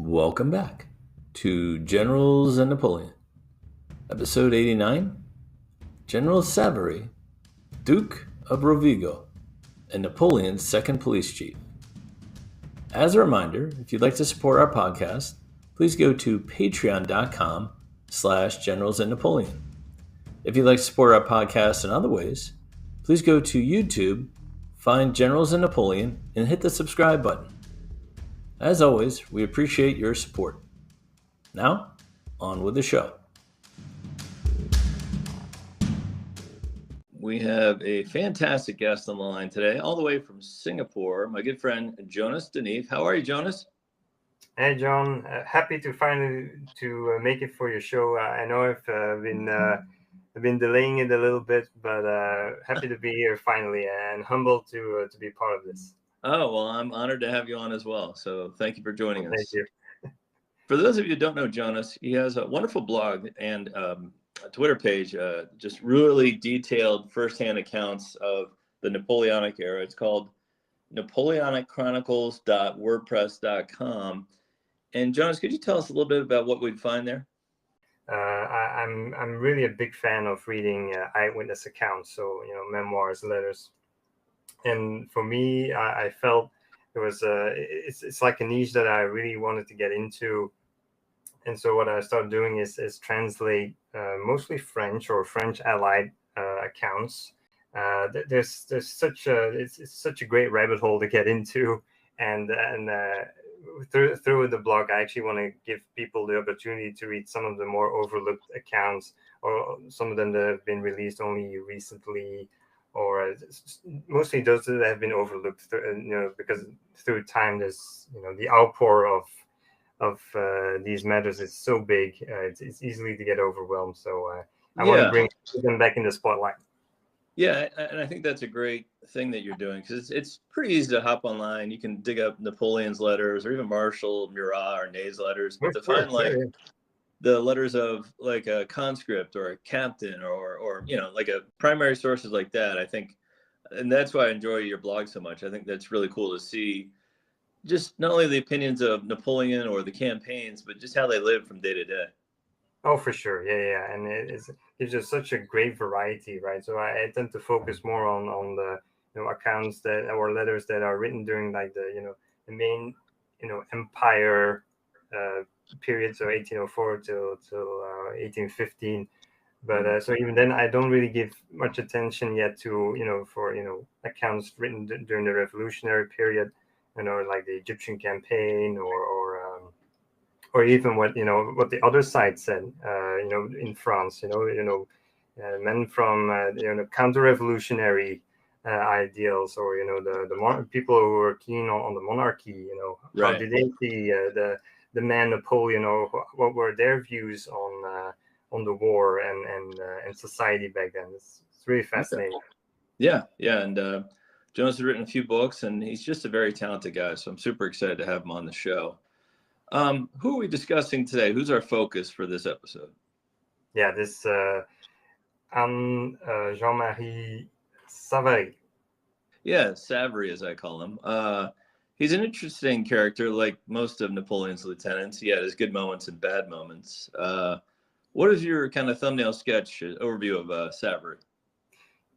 Welcome back to Generals and Napoleon, episode 89. General Savary, Duke of Rovigo, and Napoleon's second police chief. As a reminder, if you'd like to support our podcast, please go to patreon.com/Generals and Napoleon. If you'd like to support our podcast in other ways, please go to YouTube, find Generals and Napoleon, and hit the subscribe button. As always, we appreciate your support. Now, on with the show. We have a fantastic guest on the line today, all the way from Singapore, my good friend Jonas Deneve. How are you, Jonas? Hey, John. Happy to finally make it for your show. I know I've been delaying it a little bit, but happy to be here finally, and humbled to be part of this. Oh, well, I'm honored to have you on as well. So thank you for joining us. Thank you. For those of you who don't know Jonas, he has a wonderful blog and a Twitter page, just really detailed firsthand accounts of the Napoleonic era. It's called napoleonicchronicles.wordpress.com. And Jonas, could you tell us a little bit about what we'd find there? I'm really a big fan of reading eyewitness accounts, so memoirs, letters. And for me, I felt it was it's like a niche that I really wanted to get into. And so what I started doing is translate mostly French or French allied accounts. There's such it's such a great rabbit hole to get into, and through the blog, I actually want to give people the opportunity to read some of the more overlooked accounts, or some of them that have been released only recently, or mostly those that have been overlooked, because through time there's the outpour of these matters is so big, it's easily to get overwhelmed. So I want to bring them back in the spotlight. Yeah, and I think that's a great thing that you're doing, because it's pretty easy to hop online. You can dig up Napoleon's letters, or even Marshal, Murat, or Ney's letters, but to find the letters of like a conscript or a captain, or like a primary sources like that, I think, and that's why I enjoy your blog so much. I think that's really cool to see just not only the opinions of Napoleon or the campaigns, but just how they live from day to day. Oh, for sure. Yeah. And it's just such a great variety, right? So I tend to focus more on the accounts that, or letters that are written during like the main empire period, so 1804 till 1815. But so even then, I don't really give much attention yet to for accounts written during the revolutionary period, like the Egyptian campaign, or even what the other side said, in France, men from counter-revolutionary ideals, or the people who were keen on the monarchy, how did they see the man Napoleon, or what were their views on the war and society back then? It's really fascinating. Yeah, and Jonas has written a few books, and he's just a very talented guy, so I'm super excited to have him on the show. Who are we discussing today? Who's our focus for this episode? Yeah, this Jean-Marie Savary. Yeah, Savary, as I call him. He's an interesting character, like most of Napoleon's lieutenants. He had his good moments and bad moments. What is your kind of thumbnail sketch overview of Savary?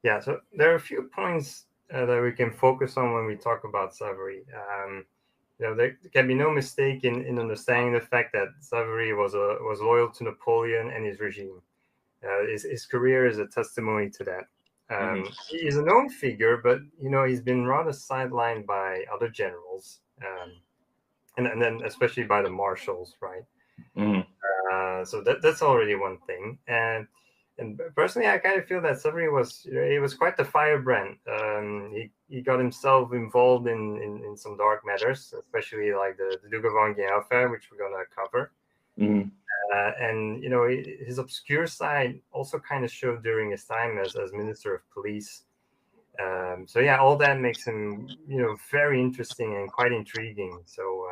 Yeah, so there are a few points that we can focus on when we talk about Savary. There can be no mistake in understanding the fact that Savary was loyal to Napoleon and his regime. His career is a testimony to that. He is a known figure, but he's been rather sidelined by other generals, and then especially by the marshals, right? So that's already one thing. And personally, I kind of feel that Savary was quite the firebrand. He got himself involved in some dark matters, especially like the Duke of Enghien affair, which we're gonna cover. And his obscure side also kind of showed during his time as Minister of Police. So yeah, all that makes him very interesting and quite intriguing. So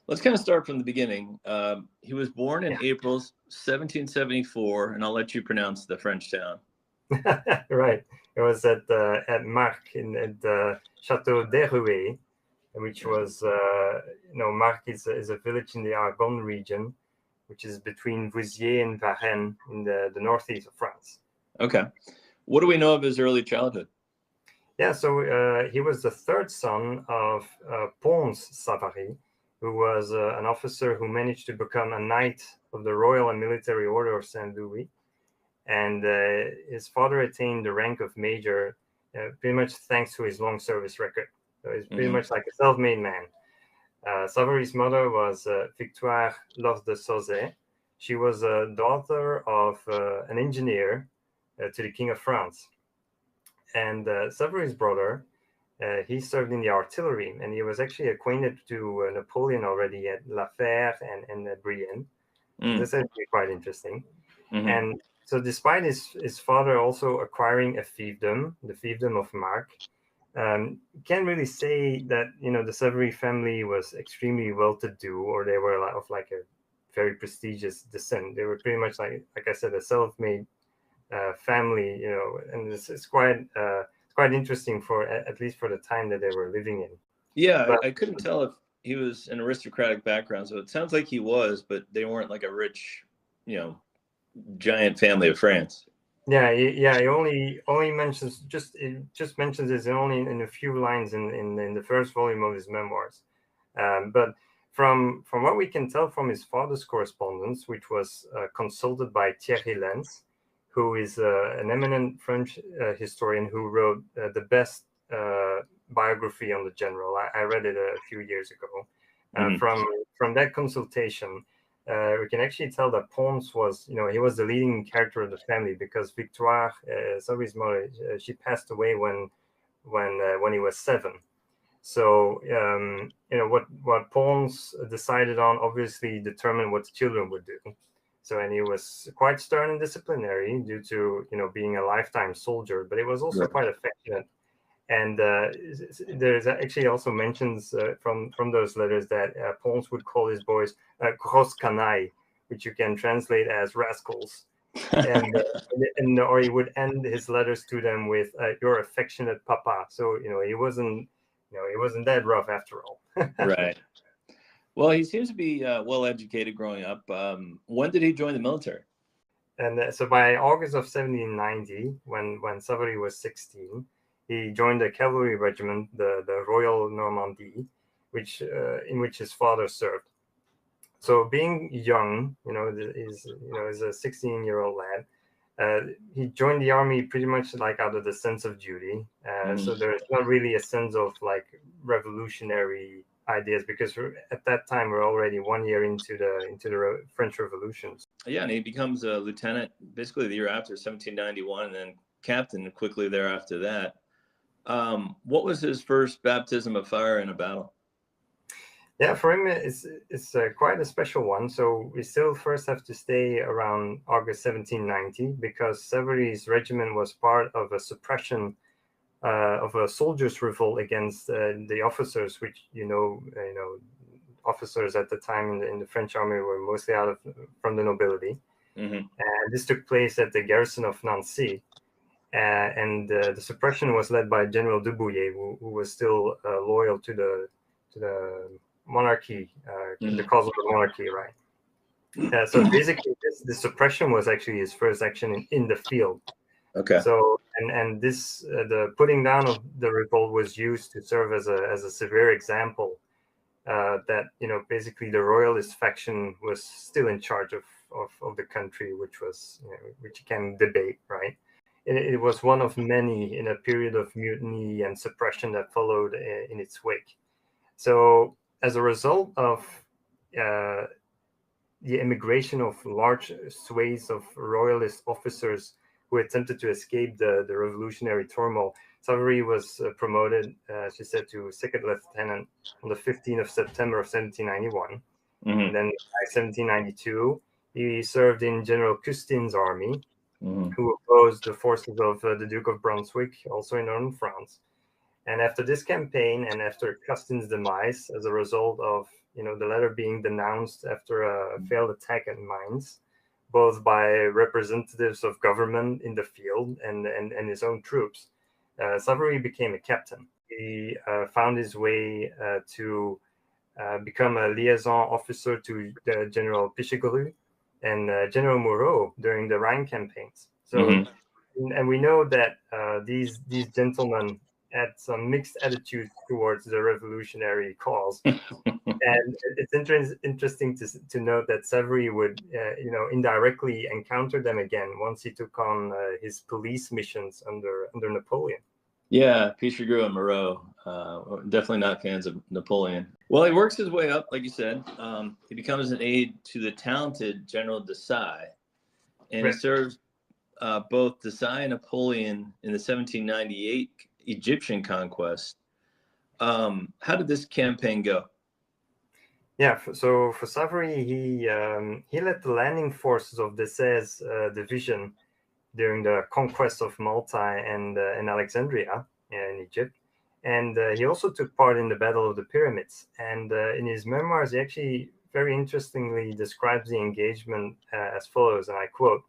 let's kind of start from the beginning. He was born in April 1774, and I'll let you pronounce the French town. Right. It was at Marc at the Chateau d'Erouet. which was, Marc is a village in the Argonne region, which is between Vouziers and Varennes in the northeast of France. Okay. What do we know of his early childhood? Yeah, so he was the third son of Pons Savary, who was an officer who managed to become a knight of the Royal and Military Order of Saint Louis. And his father attained the rank of major pretty much thanks to his long service record. So he's pretty much like a self-made man. Savary's mother was Victoire Lors de Sauzet. She was a daughter of an engineer to the King of France. And Savary's brother, he served in the artillery, and he was actually acquainted to Napoleon already at La Fère and Brienne. This is quite interesting. And so despite his father also acquiring a fiefdom, the fiefdom of Marc, can't really say that, the Savary family was extremely well-to-do, or they were of like a very prestigious descent. They were pretty much like I said, a self-made family, and it's quite interesting for at least for the time that they were living in. Yeah, but I couldn't tell if he was an aristocratic background, so it sounds like he was, but they weren't like a rich, giant family of France. Yeah. He only mentions mentions this only in a few lines in the first volume of his memoirs, but from what we can tell from his father's correspondence, which was consulted by Thierry Lenz, who is an eminent French historian who wrote the best biography on the general. I read it a few years ago. From that consultation, we can actually tell that Pons was, he was the leading character of the family, because Victoire, Savary's mother, she passed away when he was 7. So, what Pons decided on obviously determined what the children would do. So, and he was quite stern and disciplinary due to, being a lifetime soldier, but he was also quite affectionate. And there's actually also mentions from those letters that Pons would call his boys gros canailles, which you can translate as rascals. and or he would end his letters to them with your affectionate papa. So, he wasn't that rough after all. Right. Well, he seems to be well educated growing up. When did he join the military? And so by August of 1790, when Savary was 16, he joined the cavalry regiment, the Royal Normandie, in which his father served. So being young, is a 16-year-old lad, he joined the army pretty much like out of the sense of duty. So there's not really a sense of like revolutionary ideas, because at that time we're already 1 year into the French Revolution. Yeah, and he becomes a lieutenant basically the year after, 1791, and then captain quickly thereafter that. What was his first baptism of fire in a battle? Yeah, for him it's quite a special one. So we still first have to stay around August 1790, because Savary's regiment was part of a suppression of a soldiers' revolt against the officers, which officers at the time in the French army were mostly from the nobility. And this took place at the garrison of Nancy. And the suppression was led by General Dubouyet, who was still loyal to the monarchy, the cause of the monarchy, right? So basically, the suppression was actually his first action in the field. Okay. So and this the putting down of the revolt was used to serve as a severe example that basically the royalist faction was still in charge of the country, which you can debate, right? It was one of many in a period of mutiny and suppression that followed in its wake. So as a result of the immigration of large swathes of royalist officers who attempted to escape the revolutionary turmoil, Savary was promoted, as you said, to second lieutenant on the 15th of September of 1791. And then by 1792, he served in General Custín's army, who opposed the forces of the Duke of Brunswick, also in northern France. And after this campaign, and after Custín's demise, as a result of the latter being denounced after a failed attack at Mainz, both by representatives of government in the field and his own troops, Savary became a captain. he found his way to become a liaison officer to General Pichegru and General Moreau during the Rhine campaigns. So, and we know that these gentlemen had some mixed attitudes towards the revolutionary cause. And it's interesting to note that Savary would, indirectly encounter them again once he took on his police missions under Napoleon. Yeah, Pichegru and Moreau, definitely not fans of Napoleon. Well, he works his way up, like you said. He becomes an aide to the talented General Desai, and he serves both Desai and Napoleon in the 1798 Egyptian conquest. How did this campaign go? Yeah, so for Savary, he led the landing forces of Desai's division during the conquest of Malta and Alexandria in Egypt. And he also took part in the Battle of the Pyramids. And in his memoirs, he actually very interestingly describes the engagement as follows, and I quote,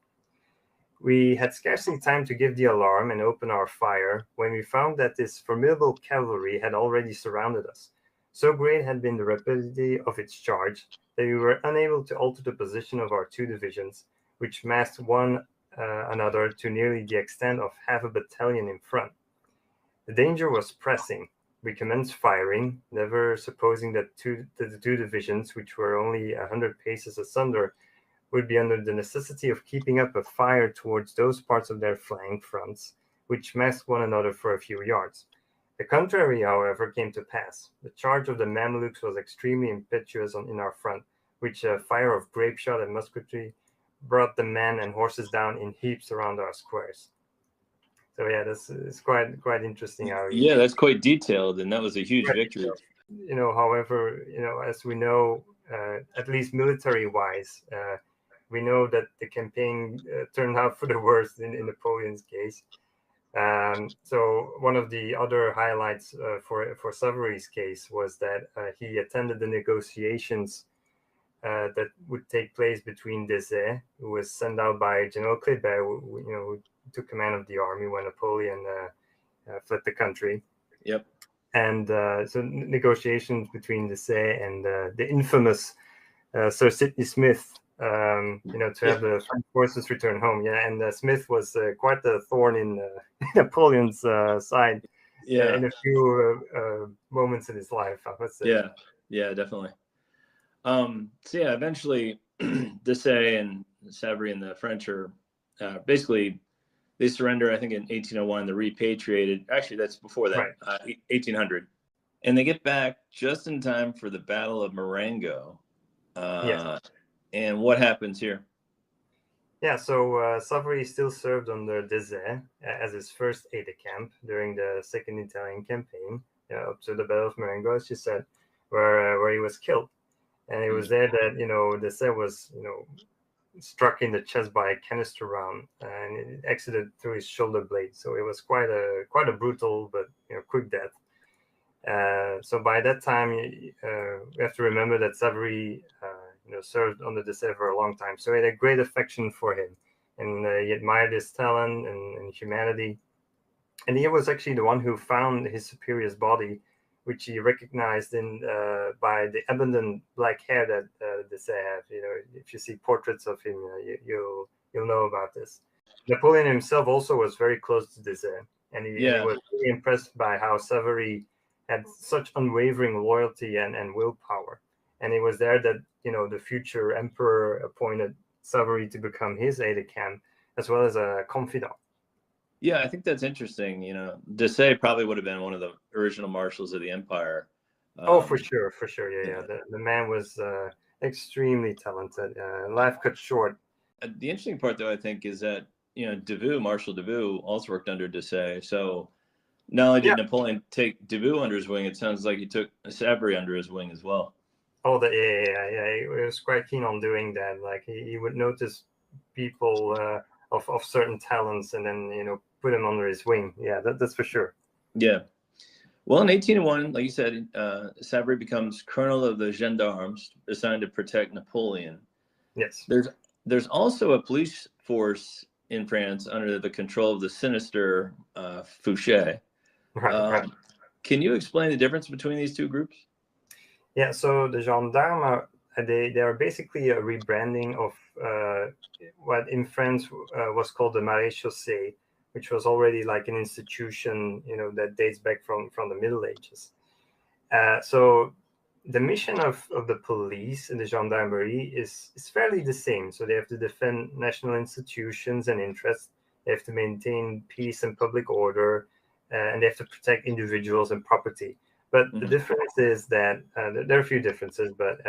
"We had scarcely time to give the alarm and open our fire when we found that this formidable cavalry had already surrounded us. So great had been the rapidity of its charge that we were unable to alter the position of our two divisions, which massed one another to nearly the extent of half a battalion in front. The danger was pressing. We commenced firing, never supposing that the two divisions, which were only 100 paces asunder, would be under the necessity of keeping up a fire towards those parts of their flank fronts which masked one another for a few yards. The contrary, however, came to pass. The charge of the Mamelukes was extremely impetuous in our front, which a fire of grape shot and musketry brought the men and horses down in heaps around our squares." So yeah, this is quite interesting. Yeah, that's quite detailed, and that was a huge victory. However, as we know, at least military-wise, we know that the campaign turned out for the worst in Napoleon's case. So one of the other highlights for Savary's case was that he attended the negotiations that would take place between Desai, who was sent out by General Kléber, who took command of the army when Napoleon fled the country. Yep. And so negotiations between Desai and the infamous Sir Sidney Smith, to have the French forces return home. Yeah, and Smith was quite a thorn in Napoleon's side in a few moments in his life, I would say. Yeah, definitely. So yeah, eventually Desai and Savary and the French are basically, they surrender, I think, in 1801. They're repatriated. Actually, that's before that, 1800. And they get back just in time for the Battle of Marengo. Yes. And what happens here? Yeah, so Savary still served under Desai as his first aide-de-camp during the Second Italian Campaign, up to the Battle of Marengo, as you said, where he was killed. And it was there that, Desai was, struck in the chest by a canister round, and it exited through his shoulder blade. So it was quite a brutal but quick death. So by that time, we have to remember that Savary served under Desai for a long time. So he had a great affection for him, and he admired his talent and humanity. And he was actually the one who found his superior's body, which he recognized by the abundant black hair that Desai had. If you see portraits of him, you'll know about this. Napoleon himself also was very close to Desai, and he was really impressed by how Savary had such unwavering loyalty and willpower. And it was there that the future emperor appointed Savary to become his aide-de-camp as well as a confidant. Yeah, I think that's interesting. Desai probably would have been one of the original marshals of the empire. For sure. Yeah. The man was extremely talented. Life cut short. The interesting part, though, I think, is that Marshal Davout also worked under Desai. So not only did Napoleon take Davout under his wing, it sounds like he took Savary under his wing as well. Oh, he was quite keen on doing that. Like he would notice people of certain talents and then put them under his wing. Yeah, that's for sure. Yeah. Well, in 1801, like you said, Savary becomes colonel of the gendarmes assigned to protect Napoleon. Yes. There's also a police force in France under the control of the sinister Fouché. Right. Can you explain the difference between these two groups? Yeah, so the gendarmes they are basically a rebranding of what in France was called the maréchaussée, which was already like an institution, that dates back from the Middle Ages. So the mission of the police and the gendarmerie is fairly the same. So they have to defend national institutions and interests. They have to maintain peace and public order, and they have to protect individuals and property. But the difference is that there are a few differences, but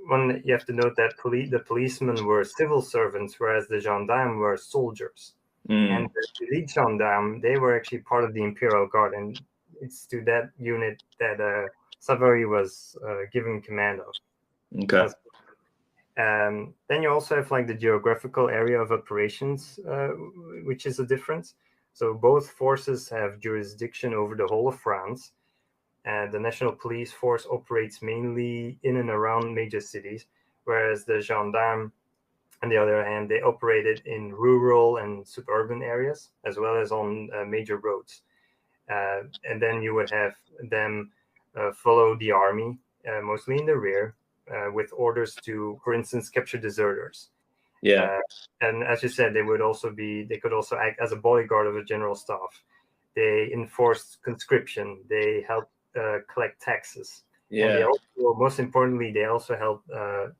one, you have to note that the policemen were civil servants, whereas the gendarmes were soldiers. And the elite gendarmes, they were actually part of the Imperial Guard, and it's to that unit that Savary was given command of. Okay. Then you also have like the geographical area of operations, which is a difference. So both forces have jurisdiction over the whole of France. The National Police Force operates mainly in and around major cities, whereas the gendarmes, on the other hand, they operated in rural and suburban areas, as well as on major roads. And then you would have them follow the army, mostly in the rear, with orders to, for instance, capture deserters. Yeah. And as you said, they could also act as a bodyguard of a general staff. They enforced conscription. They helped collect taxes. Yeah. And they also, most importantly, they also helped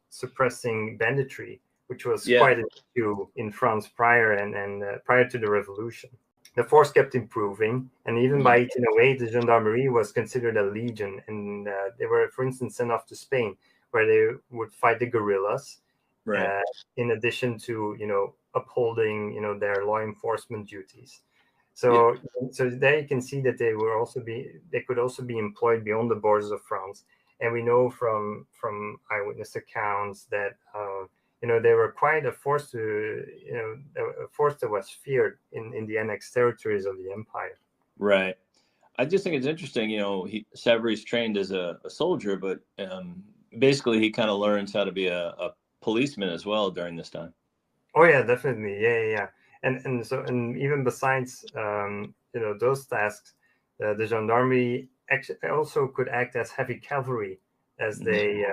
suppressing banditry, which was quite an issue in France prior to the revolution. The force kept improving, and even by 1808, the gendarmerie was considered a legion, and they were, for instance, sent off to Spain, where they would fight the guerrillas, in addition to upholding their law enforcement duties. So there you can see that they could also be employed beyond the borders of France, and we know from eyewitness accounts that they were quite a force a force that was feared in the annexed territories of the empire. Right. I just think it's interesting. Savary's trained as a soldier, but basically he kind of learns how to be a policeman as well during this time. Oh yeah, definitely. Yeah. And even besides those tasks, the gendarmerie also could act as heavy cavalry, as they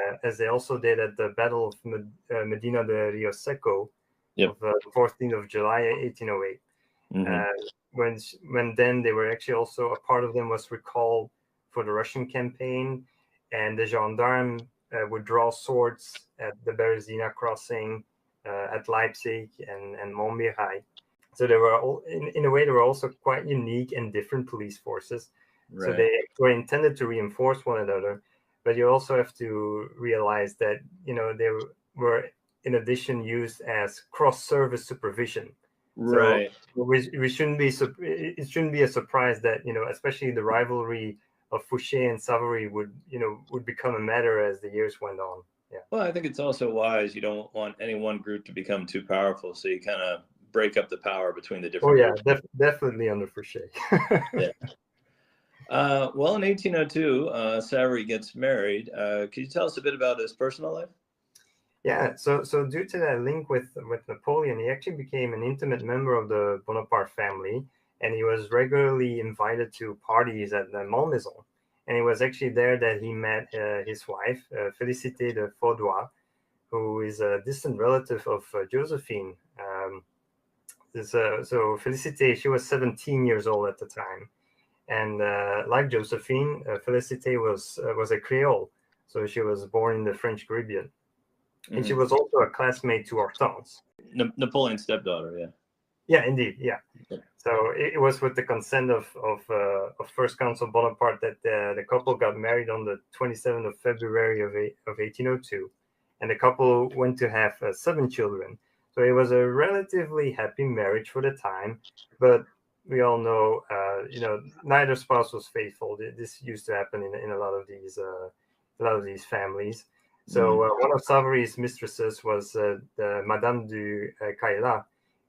also did at the Battle of Medina de Rio Seco of the 14th of July 1808. When then they were actually also, a part of them was recalled for the Russian campaign, and the gendarmes would draw swords at the Berezina crossing, at Leipzig and Montmirail. So they were all, in a way, they were also quite unique and different police forces. Right. So they were intended to reinforce one another, but you also have to realize that they were in addition used as cross-service supervision. Right. So we shouldn't be it shouldn't be a surprise that especially the rivalry of Fouché and Savary would become a matter as the years went on. Yeah. Well, I think it's also wise. You don't want any one group to become too powerful, so you kind of break up the power between the different. Oh yeah, definitely under Fouché. Yeah. Well, in 1802, Savary gets married. Can you tell us a bit about his personal life? Yeah, so due to that link with Napoleon, he actually became an intimate member of the Bonaparte family, and he was regularly invited to parties at the Malmaison. And it was actually there that he met his wife, Félicité de Faudois, who is a distant relative of Josephine. So Félicité, she was 17 years old at the time. And like Josephine, Félicité was a Creole. So she was born in the French Caribbean. And she was also a classmate to Hortense. Napoleon's stepdaughter, yeah. Yeah, indeed, yeah. So it was with the consent of First Consul Bonaparte that the couple got married on the 27th of February of 1802. And the couple went to have 7 children. So it was a relatively happy marriage for the time. But we all know, neither spouse was faithful. This used to happen in a lot of these families. So one of Savary's mistresses was the Madame du Caillat,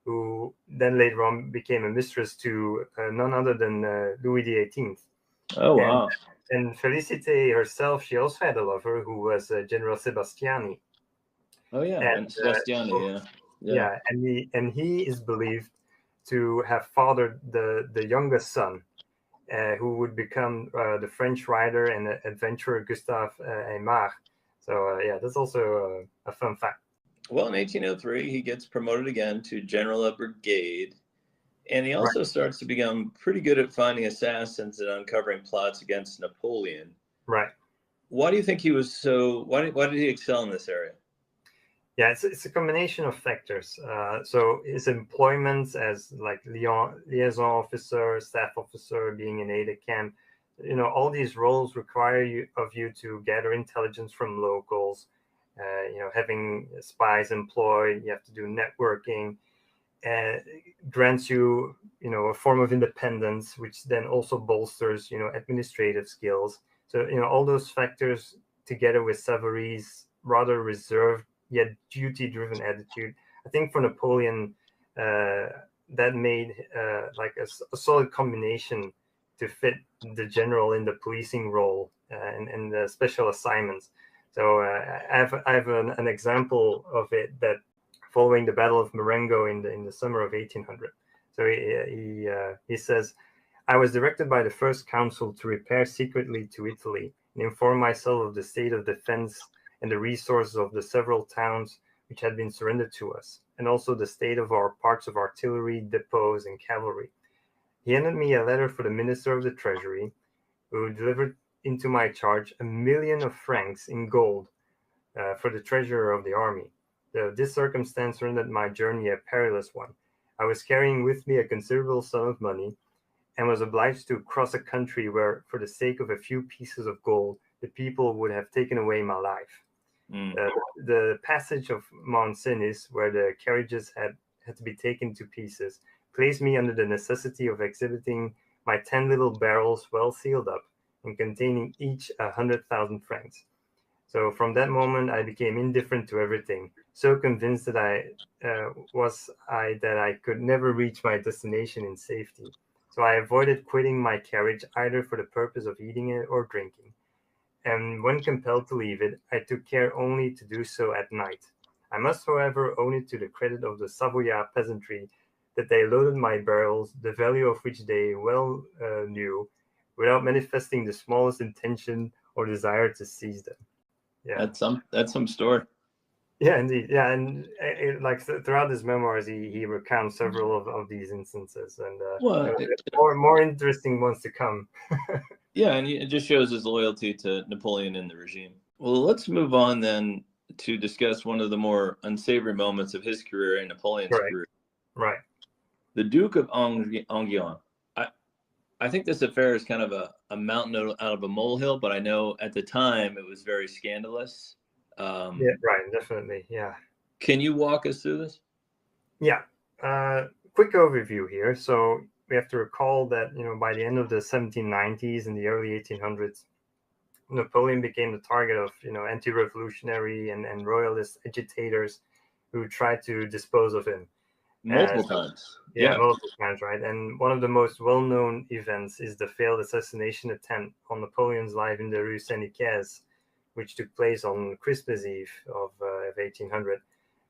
who then later on became a mistress to none other than Louis XVIII. Oh, wow. And Félicité herself, she also had a lover who was General Sebastiani. Oh, yeah, and Sebastiani, yeah. And he is believed to have fathered the youngest son. who would become the French writer and adventurer Gustave Aimard. So yeah, that's also a fun fact. Well, in 1803, he gets promoted again to general of brigade, and he also starts to become pretty good at finding assassins and uncovering plots against Napoleon. Right. Why do you think he was so? Why did he excel in this area? Yeah, it's a combination of factors. So his employment as like liaison officer, staff officer, being an aide-de-camp, all these roles require you to gather intelligence from locals. Having spies employed, you have to do networking. Grants you, a form of independence, which then also bolsters, administrative skills. So, all those factors together with Savary's rather reserved yet duty-driven attitude, I think for Napoleon, that made like a solid combination to fit the general in the policing role and the special assignments. So I have an example of it that following the Battle of Marengo in the summer of 1800. So he says, I was directed by the First Council to repair secretly to Italy and inform myself of the state of defense and the resources of the several towns which had been surrendered to us, and also the state of our parts of artillery, depots, and cavalry. He handed me a letter for the Minister of the Treasury, who delivered into my charge 1,000,000 of francs in gold for the treasurer of the army. This circumstance rendered my journey a perilous one. I was carrying with me a considerable sum of money, and was obliged to cross a country where, for the sake of a few pieces of gold, the people would have taken away my life. The passage of Mont Cenis, where the carriages had to be taken to pieces, placed me under the necessity of exhibiting my 10 little barrels well sealed up and containing each 100,000 francs. So from that moment, I became indifferent to everything, so convinced that I could never reach my destination in safety. So I avoided quitting my carriage either for the purpose of eating it or drinking. And when compelled to leave it, I took care only to do so at night. I must, however, own it to the credit of the Savoyard peasantry that they loaded my barrels, the value of which they well knew, without manifesting the smallest intention or desire to seize them. Yeah, that's some story. Yeah, indeed. Yeah, and throughout his memoirs, he recounts several of these instances, and more interesting ones to come. Yeah, and it just shows his loyalty to Napoleon and the regime. Well, let's move on then to discuss one of the more unsavory moments of his career and Napoleon's career. Right. The Duke of Enghien. I think this affair is kind of a mountain out of a molehill, but I know at the time it was very scandalous. Yeah, right, definitely, yeah. Can you walk us through this? Yeah. Quick overview here. So we have to recall that, by the end of the 1790s and the early 1800s, Napoleon became the target of, anti-revolutionary and royalist agitators who tried to dispose of him. Multiple times. Yeah, multiple times, right? And one of the most well-known events is the failed assassination attempt on Napoleon's life in the Rue Saint-Nicaise, which took place on Christmas Eve of 1800.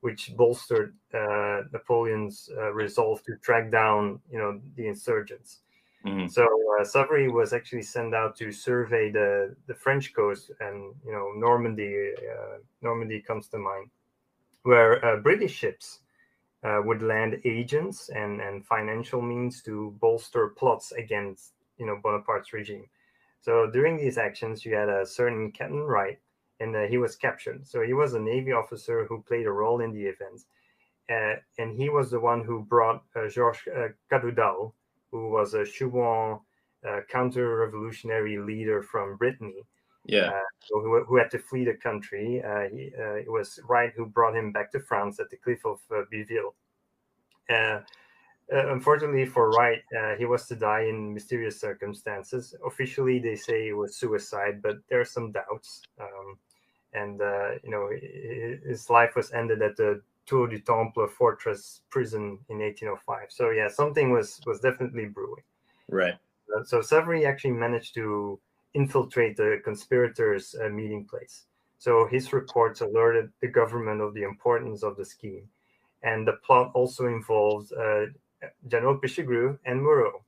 Which bolstered Napoleon's resolve to track down, the insurgents. Mm-hmm. So Savary was actually sent out to survey the French coast, and Normandy comes to mind, where British ships would land agents and financial means to bolster plots against, Bonaparte's regime. So during these actions, you had a certain Captain Wright, and he was captured. So he was a Navy officer who played a role in the events. And he was the one who brought Georges Cadoudal, who was a Chouan counter-revolutionary leader from Brittany, who had to flee the country. It was Wright who brought him back to France at the cliff of Biville. Unfortunately for Wright, he was to die in mysterious circumstances. Officially, they say it was suicide, but there are some doubts. His life was ended at the Tour du Temple fortress prison in 1805. So yeah, something was definitely brewing. Right. So Savary actually managed to infiltrate the conspirators' meeting place. So his reports alerted the government of the importance of the scheme. And the plot also involved General Pichegru and Moreau.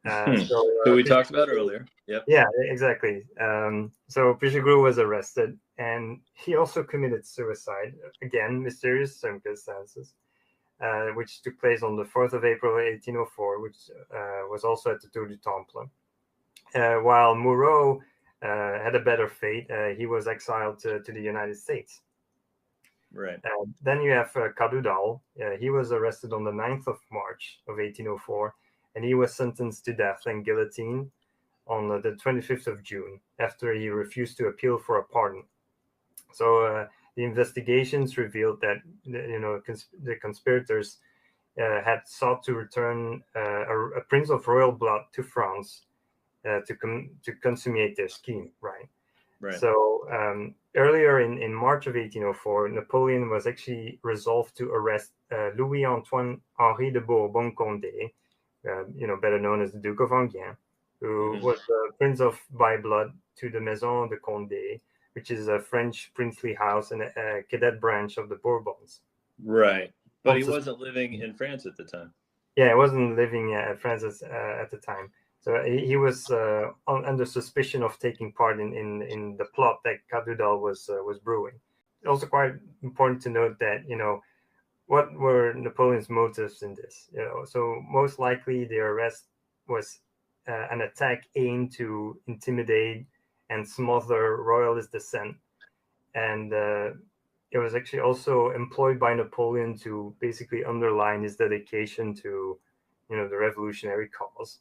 Who we talked about earlier. Yep. Yeah, exactly. So Pichegru was arrested, and he also committed suicide. Again, mysterious circumstances, which took place on the 4th of April, 1804, which was also at the Tour du Temple. While Moreau had a better fate. He was exiled to the United States. Right. Then you have Cadoudal. He was arrested on the 9th of March of 1804, and he was sentenced to death and guillotine on the 25th of June after he refused to appeal for a pardon. So the investigations revealed that the conspirators had sought to return a prince of royal blood to France to consummate their scheme, right? Right. So earlier in March of 1804, Napoleon was actually resolved to arrest Louis Antoine Henri de Bourbon-Condé, better known as the Duke of Enghien, who was the prince by blood to the Maison de Condé, which is a French princely house and a cadet branch of the Bourbons. Right. But he wasn't living in France at the time. Yeah, he wasn't living in France at the time. So he was under suspicion of taking part in the plot that Cadoudal was brewing. Also, quite important to note that what were Napoleon's motives in this. So most likely the arrest was an attack aimed to intimidate and smother royalist dissent, and it was actually also employed by Napoleon to basically underline his dedication to the revolutionary cause.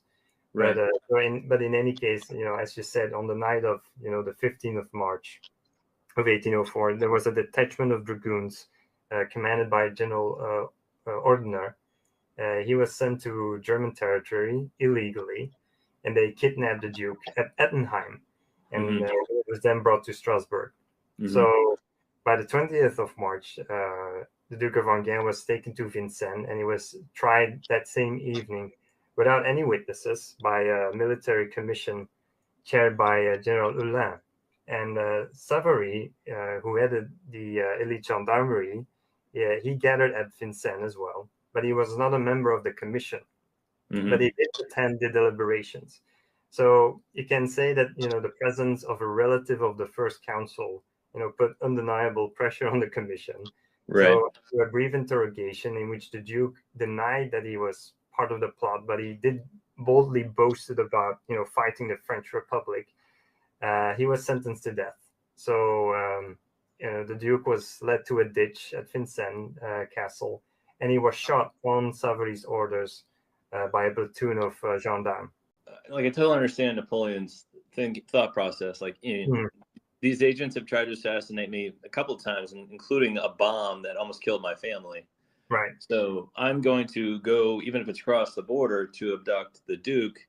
Right. But in any case, as you said, on the night of the 15th of March of 1804, there was a detachment of dragoons commanded by General Ordner. He was sent to German territory illegally, and they kidnapped the Duke at Ettenheim, and it was then brought to Strasbourg. So by the 20th of March, the Duke of Enghien was taken to Vincennes, and he was tried that same evening without any witnesses by a military commission chaired by General Hulin. And Savary, who headed the elite gendarmerie, he gathered at Vincennes as well, but he was not a member of the commission. But he did attend the deliberations. So you can say that the presence of a relative of the First Council put undeniable pressure on the commission. Right. So a brief interrogation in which the Duke denied that he was part of the plot, but he did boldly boasted about fighting the French Republic. He was sentenced to death. So the Duke was led to a ditch at Vincennes Castle, and he was shot on Savary's orders by a platoon of gendarmes. Like, I totally understand Napoleon's thought process. Like, these agents have tried to assassinate me a couple of times, including a bomb that almost killed my family. Right. So I'm going to go, even if it's across the border, to abduct the Duke.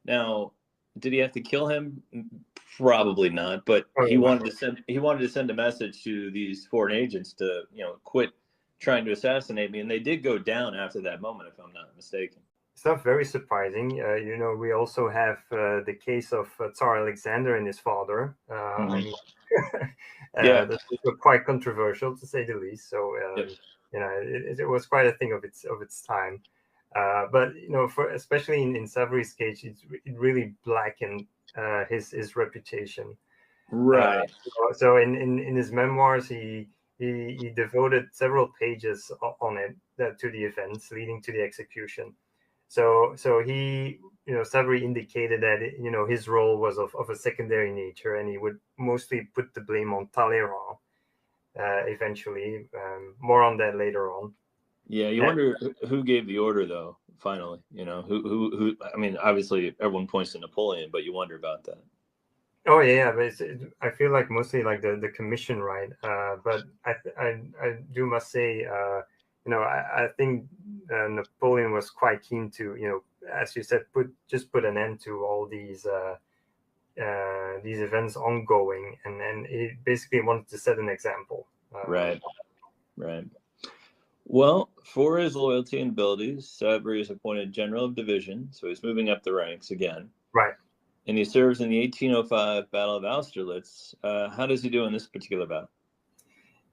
Now, did he have to kill him? Probably not. But he wanted to send a message to these foreign agents to quit trying to assassinate me, and they did go down after that moment, if I'm not mistaken. It's not very surprising. We also have the case of Tsar Alexander and his father. That was quite controversial, to say the least. So it was quite a thing of its time. But especially in Savary's case, it really blackened his reputation. Right. So in his memoirs, he devoted several pages on it to the events leading to the execution. So he, Savary indicated that his role was of a secondary nature, and he would mostly put the blame on Talleyrand. Eventually, more on that later on. Yeah, you wonder who gave the order, though. Finally, who. I mean, obviously, everyone points to Napoleon, but you wonder about that. Oh yeah, but I feel like mostly like the commission, right? But I do must say, I think Napoleon was quite keen to, as you said, put an end to all these events ongoing, and he basically wanted to set an example. Right. Well, for his loyalty and abilities, Savary is appointed general of division, so he's moving up the ranks again. Right. And he serves in the 1805 Battle of Austerlitz. How does he do in this particular battle?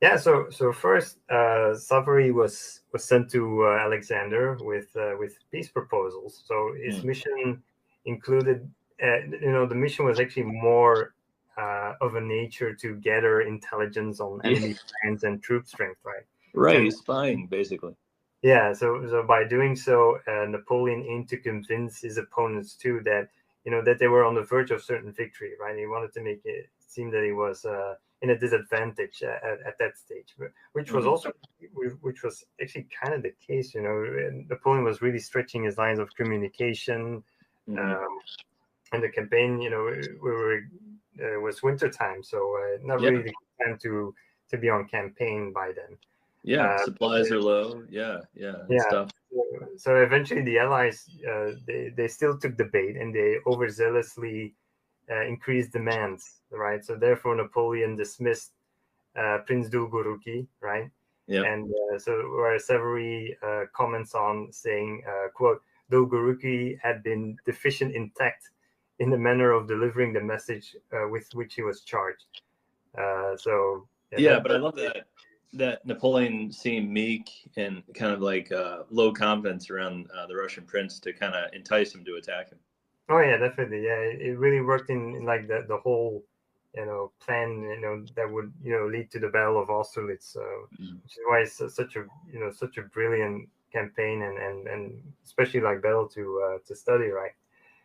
Yeah, so first, Savary was sent to Alexander with peace proposals. So his mission included, the mission was actually more of a nature to gather intelligence on enemy plans and troop strength, right? Right, spying, basically. Yeah, so by doing so, Napoleon aimed to convince his opponents too that that they were on the verge of certain victory, right? He wanted to make it seem that he was in a disadvantage at that stage, which was also which was actually kind of the case. Napoleon was really stretching his lines of communication, and the campaign, it was winter time, so not really the time to be on campaign by then. Yeah, supplies are low. Yeah. Stuff. So eventually, the Allies they still took the bait, and they overzealously increased demands, right? So therefore, Napoleon dismissed Prince Dolgoruki, right? Yeah. And so where Savary comments on saying, "quote Dolgoruki had been deficient in tact in the manner of delivering the message with which he was charged." But I love that Napoleon seemed meek and kind of like low confidence around the Russian prince to kind of entice him to attack him. Oh yeah, definitely. Yeah, it really worked in like the whole plan that would lead to the Battle of Austerlitz, which is why it's such a brilliant campaign and especially like battle to study, right?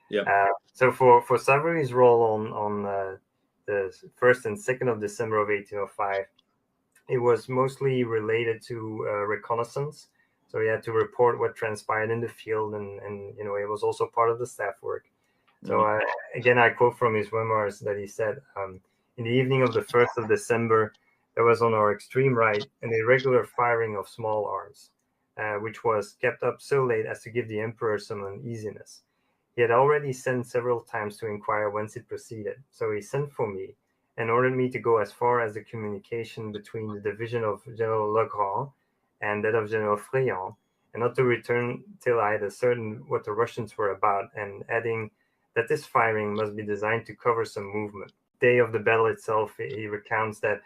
Yeah. So for Savary's role on the 1st and 2nd of December of 1805, it was mostly related to reconnaissance. So he had to report what transpired in the field, and it was also part of the staff work. So again, I quote from his memoirs that he said, in the evening of the 1st of December, there was on our extreme right an irregular firing of small arms, which was kept up so late as to give the emperor some uneasiness. He had already sent several times to inquire whence it proceeded, so he sent for me and ordered me to go as far as the communication between the division of General Legrand and that of General Friant, and not to return till I had ascertained what the Russians were about, and adding that this firing must be designed to cover some movement. Day of the battle itself, he recounts that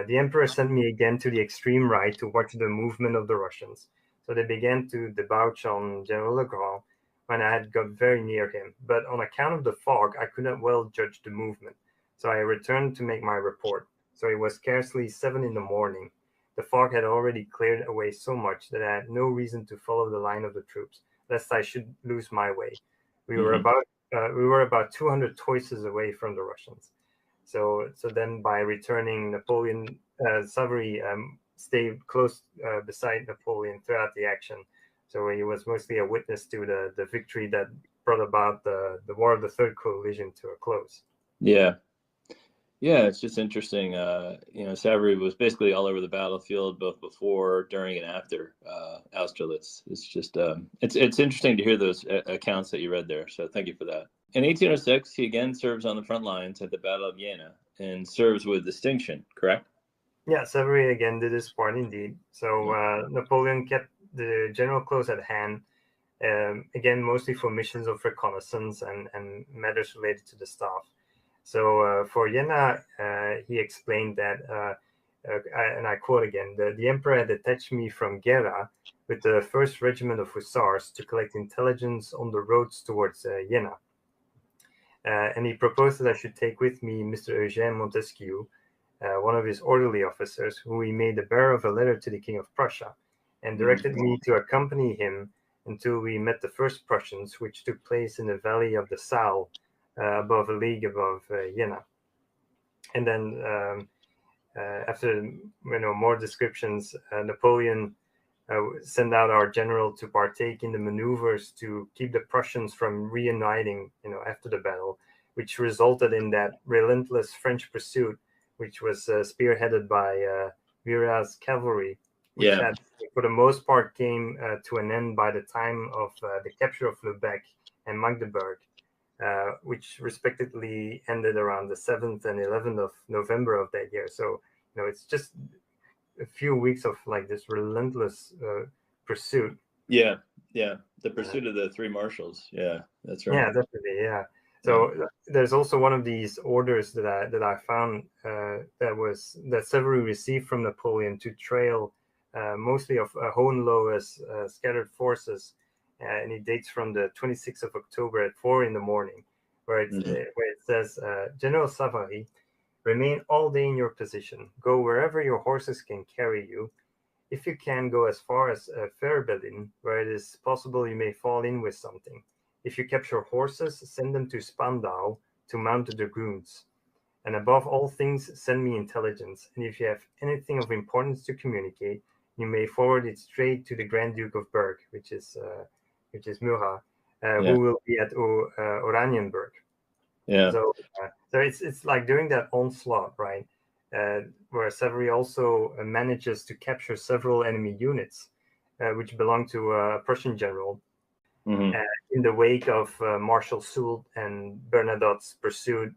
the emperor sent me again to the extreme right to watch the movement of the Russians. So they began to debouch on General Legrand when I had got very near him, but on account of the fog, I could not well judge the movement. So I returned to make my report. So it was scarcely 7 in the morning. The fog had already cleared away so much that I had no reason to follow the line of the troops, lest I should lose my way. We were about 200 toises away from the Russians. So then by returning, Napoleon Savary stayed close beside Napoleon throughout the action. So he was mostly a witness to the victory that brought about the War of the Third Coalition to a close. Yeah, it's just interesting. Savary was basically all over the battlefield, both before, during, and after Austerlitz. It's just it's interesting to hear those accounts that you read there. So thank you for that. In 1806, he again serves on the front lines at the Battle of Jena and serves with distinction. Correct? Yeah, Savary again did his part indeed. So Napoleon kept the general close at hand. Again, mostly for missions of reconnaissance and matters related to the staff. So for Jena, he explained that, and I quote again, the emperor had detached me from Gera with the 1st Regiment of Hussars to collect intelligence on the roads towards Jena. And he proposed that I should take with me Mr. Eugène Montesquieu, one of his orderly officers, who he made the bearer of a letter to the King of Prussia, and directed me to accompany him until we met the first Prussians, which took place in the valley of the Saale, above a league above Jena. And then after more descriptions, Napoleon sent out our general to partake in the maneuvers to keep the Prussians from reuniting after the battle, which resulted in that relentless French pursuit, which was spearheaded by Murat's cavalry, which had, for the most part, came to an end by the time of the capture of Lubeck and Magdeburg, which respectively ended around the 7th and 11th of November of that year. So, it's just a few weeks of like this relentless pursuit. Yeah. The pursuit of the 3 marshals. Yeah, that's right. Yeah, definitely. Yeah. So there's also one of these orders that I found that Savary received from Napoleon to trail mostly of Hohenlohe's scattered forces and it dates from the 26th of October at 4 in the morning, where it says, General Savary, remain all day in your position. Go wherever your horses can carry you. If you can, go as far as Fairbellin, where it is possible you may fall in with something. If you capture horses, send them to Spandau to mount the dragoons. And above all things, send me intelligence. And if you have anything of importance to communicate, you may forward it straight to the Grand Duke of Berg, which is Murat, who will be at Oranienburg. Yeah. So it's like during that onslaught, right, where Savary also manages to capture several enemy units, which belong to a Prussian general, in the wake of Marshal Soult and Bernadotte's pursuit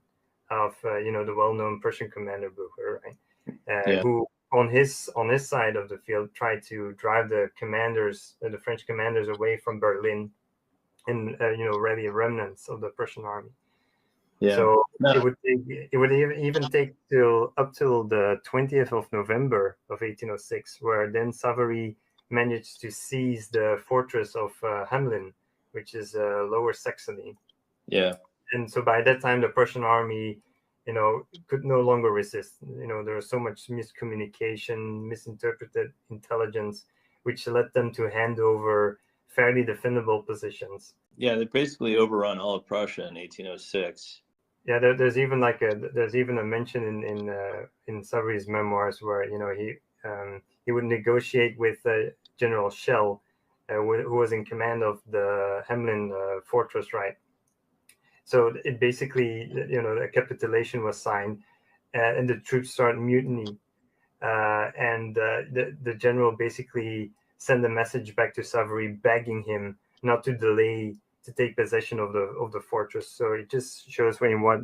of the well-known Prussian commander Blücher, right, who on his side of the field tried to drive the French commanders away from Berlin, and rally remnants of the Prussian army. Yeah. So it would even take up till the 20th of November of 1806, where then Savary managed to seize the fortress of Hamelin, which is Lower Saxony. Yeah. And so by that time, the Prussian army, could no longer resist. There was so much miscommunication, misinterpreted intelligence, which led them to hand over fairly defendable positions. Yeah, they basically overrun all of Prussia in 1806. Yeah, there's even a mention in Savary's memoirs where he would negotiate with General Schell, who was in command of the Hamelin fortress, right? So it basically, a capitulation was signed, and the troops started mutiny, and the general basically sent a message back to Savary begging him not to delay to take possession of the fortress. So it just shows in what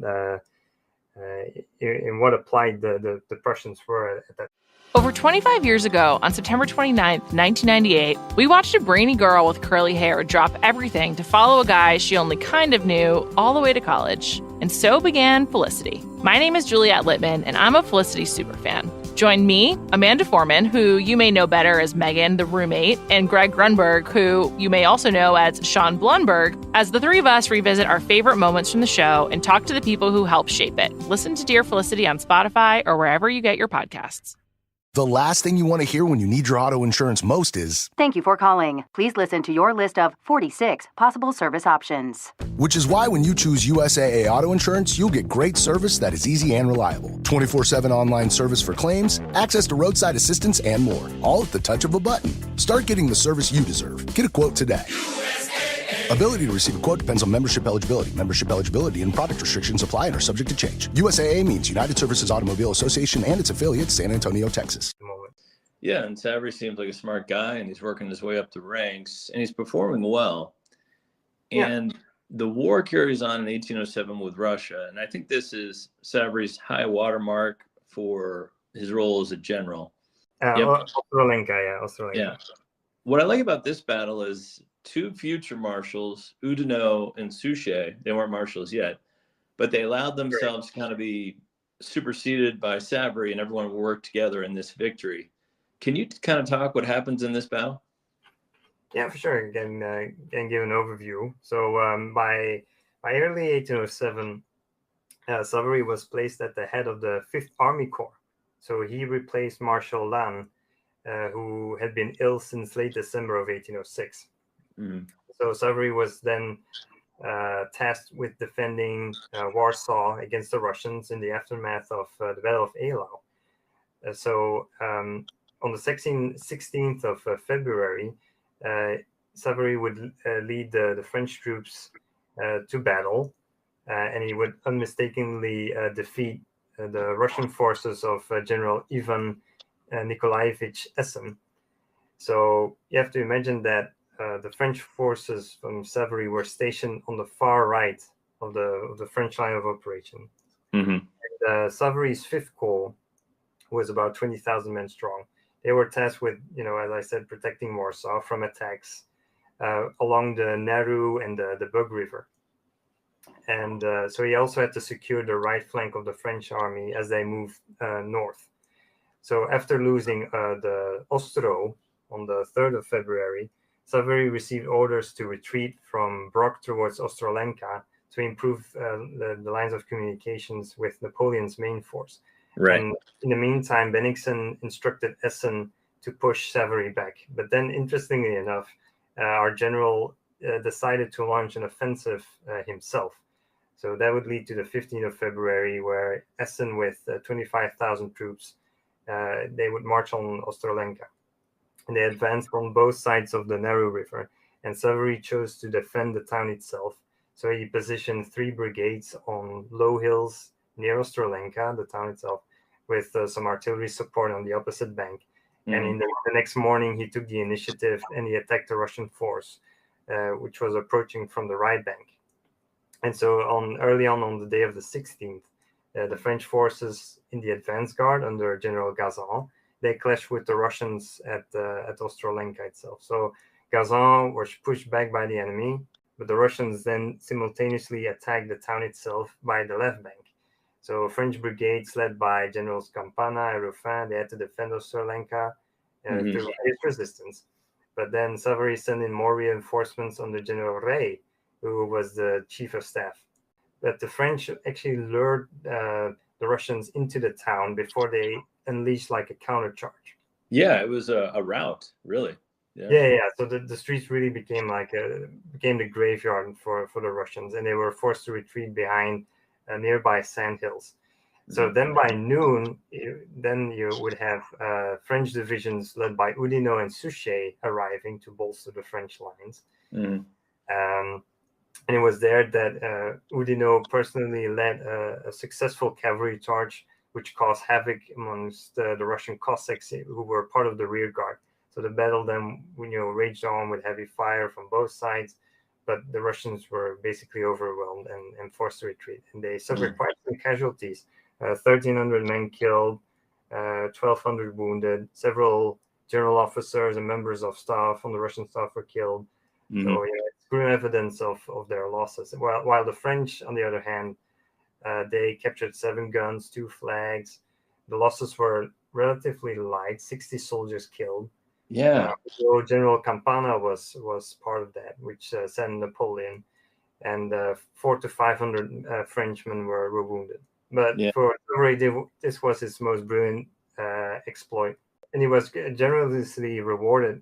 applied the Prussians were at that. Over 25 years ago, on September 29th, 1998, we watched a brainy girl with curly hair drop everything to follow a guy she only kind of knew all the way to college. And so began Felicity. My name is Juliette Littman, and I'm a Felicity superfan. Join me, Amanda Foreman, who you may know better as Megan, the roommate, and Greg Grunberg, who you may also know as Sean Blunberg, as the three of us revisit our favorite moments from the show and talk to the people who helped shape it. Listen to Dear Felicity on Spotify or wherever you get your podcasts. The last thing you want to hear when you need your auto insurance most is, "Thank you for calling. Please listen to your list of 46 possible service options." Which is why when you choose USAA Auto Insurance, you'll get great service that is easy and reliable. 24/7 online service for claims, access to roadside assistance, and more. All at the touch of a button. Start getting the service you deserve. Get a quote today. Ability to receive a quote depends on membership eligibility. Membership eligibility and product restrictions apply and are subject to change. USAA means United Services Automobile Association and its affiliates, San Antonio, Texas. Yeah, and Savary seems like a smart guy, and he's working his way up the ranks, and he's performing well. And the war carries on in 1807 with Russia, and I think this is Savary's high watermark for his role as a general. Ostrolenka. Yeah. What I like about this battle is two future marshals, Oudinot and Suchet, they weren't marshals yet, but they allowed themselves to kind of be superseded by Savary, and everyone worked together in this victory. Can you kind of talk what happens in this battle? Yeah, for sure. Can give an overview. So by early 1807, Savary was placed at the head of the 5th Army Corps. So he replaced Marshal Lannes, who had been ill since late December of 1806. So Savary was then tasked with defending Warsaw against the Russians in the aftermath of the Battle of Eylau. So on the 16th of February, Savary would lead the French troops to battle, and he would unmistakably defeat the Russian forces of General Ivan Nikolaevich Essen. So you have to imagine that the French forces from Savary were stationed on the far right of the French line of operation. And, Savary's 5th Corps was about 20,000 men strong. They were tasked with, as I said, protecting Warsaw from attacks along the Narew and the Bug River. And so he also had to secure the right flank of the French army as they moved north. So after losing the Ostro on the 3rd of February, Savary received orders to retreat from Brock towards Ostrolenka to improve the lines of communications with Napoleon's main force. Right. And in the meantime, Bennigsen instructed Essen to push Savary back. But then, interestingly enough, our general decided to launch an offensive himself. So that would lead to the 15th of February, where Essen, with 25,000 troops, they would march on Ostrolenka. And they advanced on both sides of the narrow river. And Savary chose to defend the town itself. So he positioned 3 brigades on low hills near Ostrolenka, the town itself, with some artillery support on the opposite bank. And in the next morning, he took the initiative and he attacked the Russian force, which was approaching from the right bank. And so early on the day of the 16th, the French forces in the advance guard under General Gazan, they clashed with the Russians at Ostrolenka itself. So Gazan was pushed back by the enemy, but the Russians then simultaneously attacked the town itself by the left bank. So French brigades led by Generals Campana and Ruffin, they had to defend Ostrolenka through fierce resistance. But then Savary sent in more reinforcements under General Rey, who was the chief of staff. But the French actually lured the Russians into the town before they unleashed like a countercharge. Yeah, it was a rout, really. Yeah. So the streets really became the graveyard for the Russians, and they were forced to retreat behind nearby sandhills. So then by noon, you would have French divisions led by Oudinot and Suchet arriving to bolster the French lines. And it was there that Oudinot personally led a successful cavalry charge, which caused havoc amongst the Russian Cossacks who were part of the rear guard. So the battle then, raged on with heavy fire from both sides, but the Russians were basically overwhelmed and forced to retreat. And they suffered quite some casualties. 1,300 men killed, 1,200 wounded. Several general officers and members of staff on the Russian staff were killed. So it's grim evidence of their losses. While the French, on the other hand, they captured 7 guns, 2 flags. The losses were relatively light, 60 soldiers killed. Yeah. So General Campana was part of that, which sent Napoleon, and 400 to 500 Frenchmen were wounded. But for Savary, this was his most brilliant exploit, and he was generously rewarded,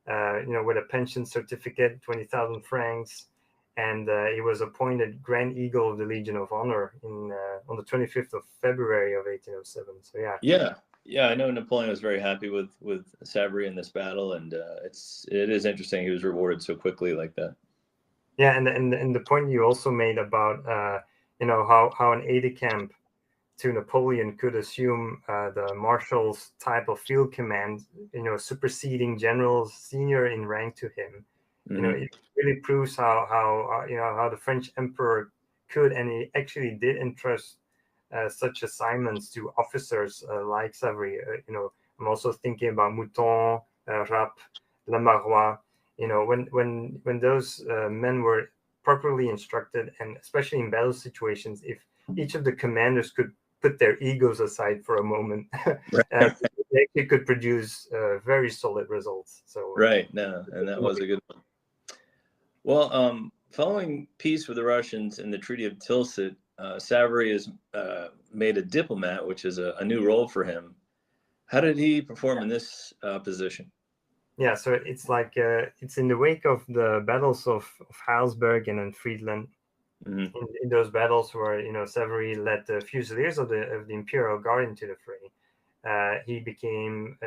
with a pension certificate, 20,000 francs, and he was appointed Grand Eagle of the Legion of Honor on the 25th of February of 1807. So yeah, I know Napoleon was very happy with Savary in this battle, and it is interesting he was rewarded so quickly like that. Yeah, and the point you also made about how an aide-de-camp to Napoleon could assume the marshal's type of field command, superseding generals senior in rank to him. It really proves how the French emperor could, and he actually did, entrust such assignments to officers like Savary. I'm also thinking about Mouton, Rapp, Lemairois. When those men were properly instructed, and especially in battle situations, if each of the commanders could put their egos aside for a moment, they could produce very solid results. So and that was a good one. Well, following peace with the Russians and the Treaty of Tilsit, Savary is made a diplomat, which is a new role for him. How did he perform in this position? Yeah, so it's like it's in the wake of the battles of Heilsberg and then Friedland. In those battles where Savary led the Fusiliers of the Imperial Guard into the fray. He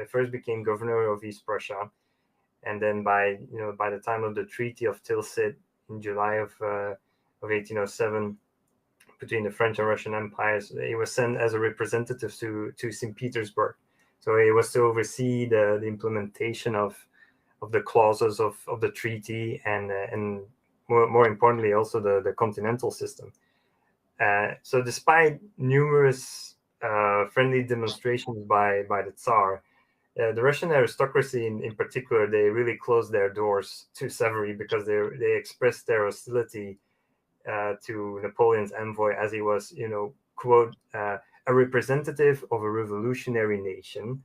first became governor of East Prussia, and then by the time of the Treaty of Tilsit in July of 1807, between the French and Russian empires, he was sent as a representative to St. Petersburg. So he was to oversee the implementation of the clauses of the treaty and more importantly also the continental system. So despite numerous friendly demonstrations by the Tsar, the Russian aristocracy in particular, they really closed their doors to Savary because they expressed their hostility to Napoleon's envoy, as he was, quote, a representative of a revolutionary nation,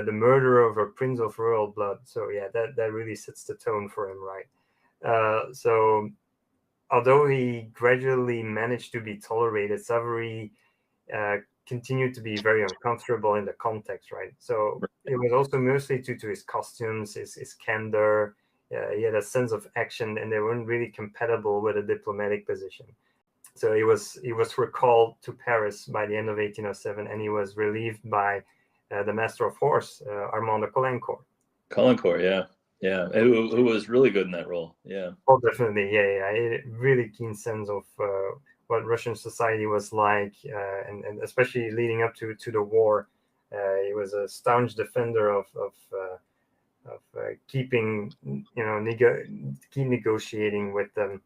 the murderer of a prince of royal blood. So yeah, that really sets the tone for him, right? So although he gradually managed to be tolerated, Savary continued to be very uncomfortable in the context, right? So it was also mostly due to his costumes, his candor. He had a sense of action, and they weren't really compatible with a diplomatic position. So he was recalled to Paris by the end of 1807, and he was relieved by the Master of Horse, Armand de Caulaincourt. Caulaincourt, yeah, who was really good in that role. Yeah. Oh, definitely, yeah. He had a really keen sense of what Russian society was like, and especially leading up to the war. He was a staunch defender of keeping, keep negotiating with them,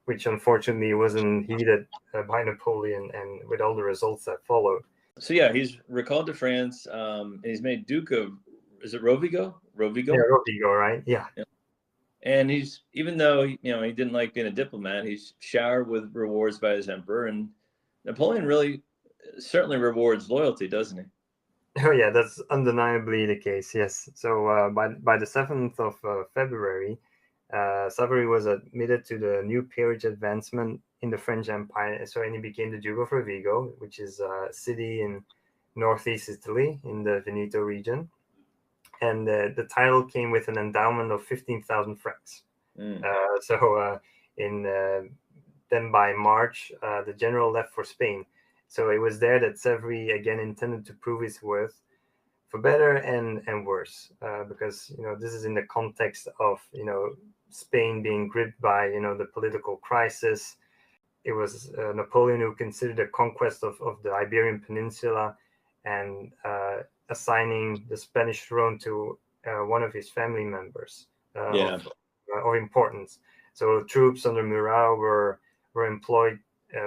which unfortunately wasn't heeded by Napoleon, and with all the results that followed. So yeah, he's recalled to France. And he's made Duke of, is it Rovigo? Rovigo? Yeah, Rovigo, right? Yeah. And he's, even though he didn't like being a diplomat, he's showered with rewards by his emperor. And Napoleon really certainly rewards loyalty, doesn't he? Oh yeah, that's undeniably the case. Yes. So by the 7th of February, Savary was admitted to the new peerage advancement in the French Empire. So, and he became the Duke of Rovigo, which is a city in northeast Italy in the Veneto region. And the title came with an endowment of 15,000 francs. Then by March, the general left for Spain. So it was there that Savary again intended to prove his worth, for better and worse, because this is in the context of Spain being gripped by the political crisis. It was Napoleon who considered the conquest of the Iberian Peninsula and assigning the Spanish throne to one of his family members of importance. So troops under Murat were employed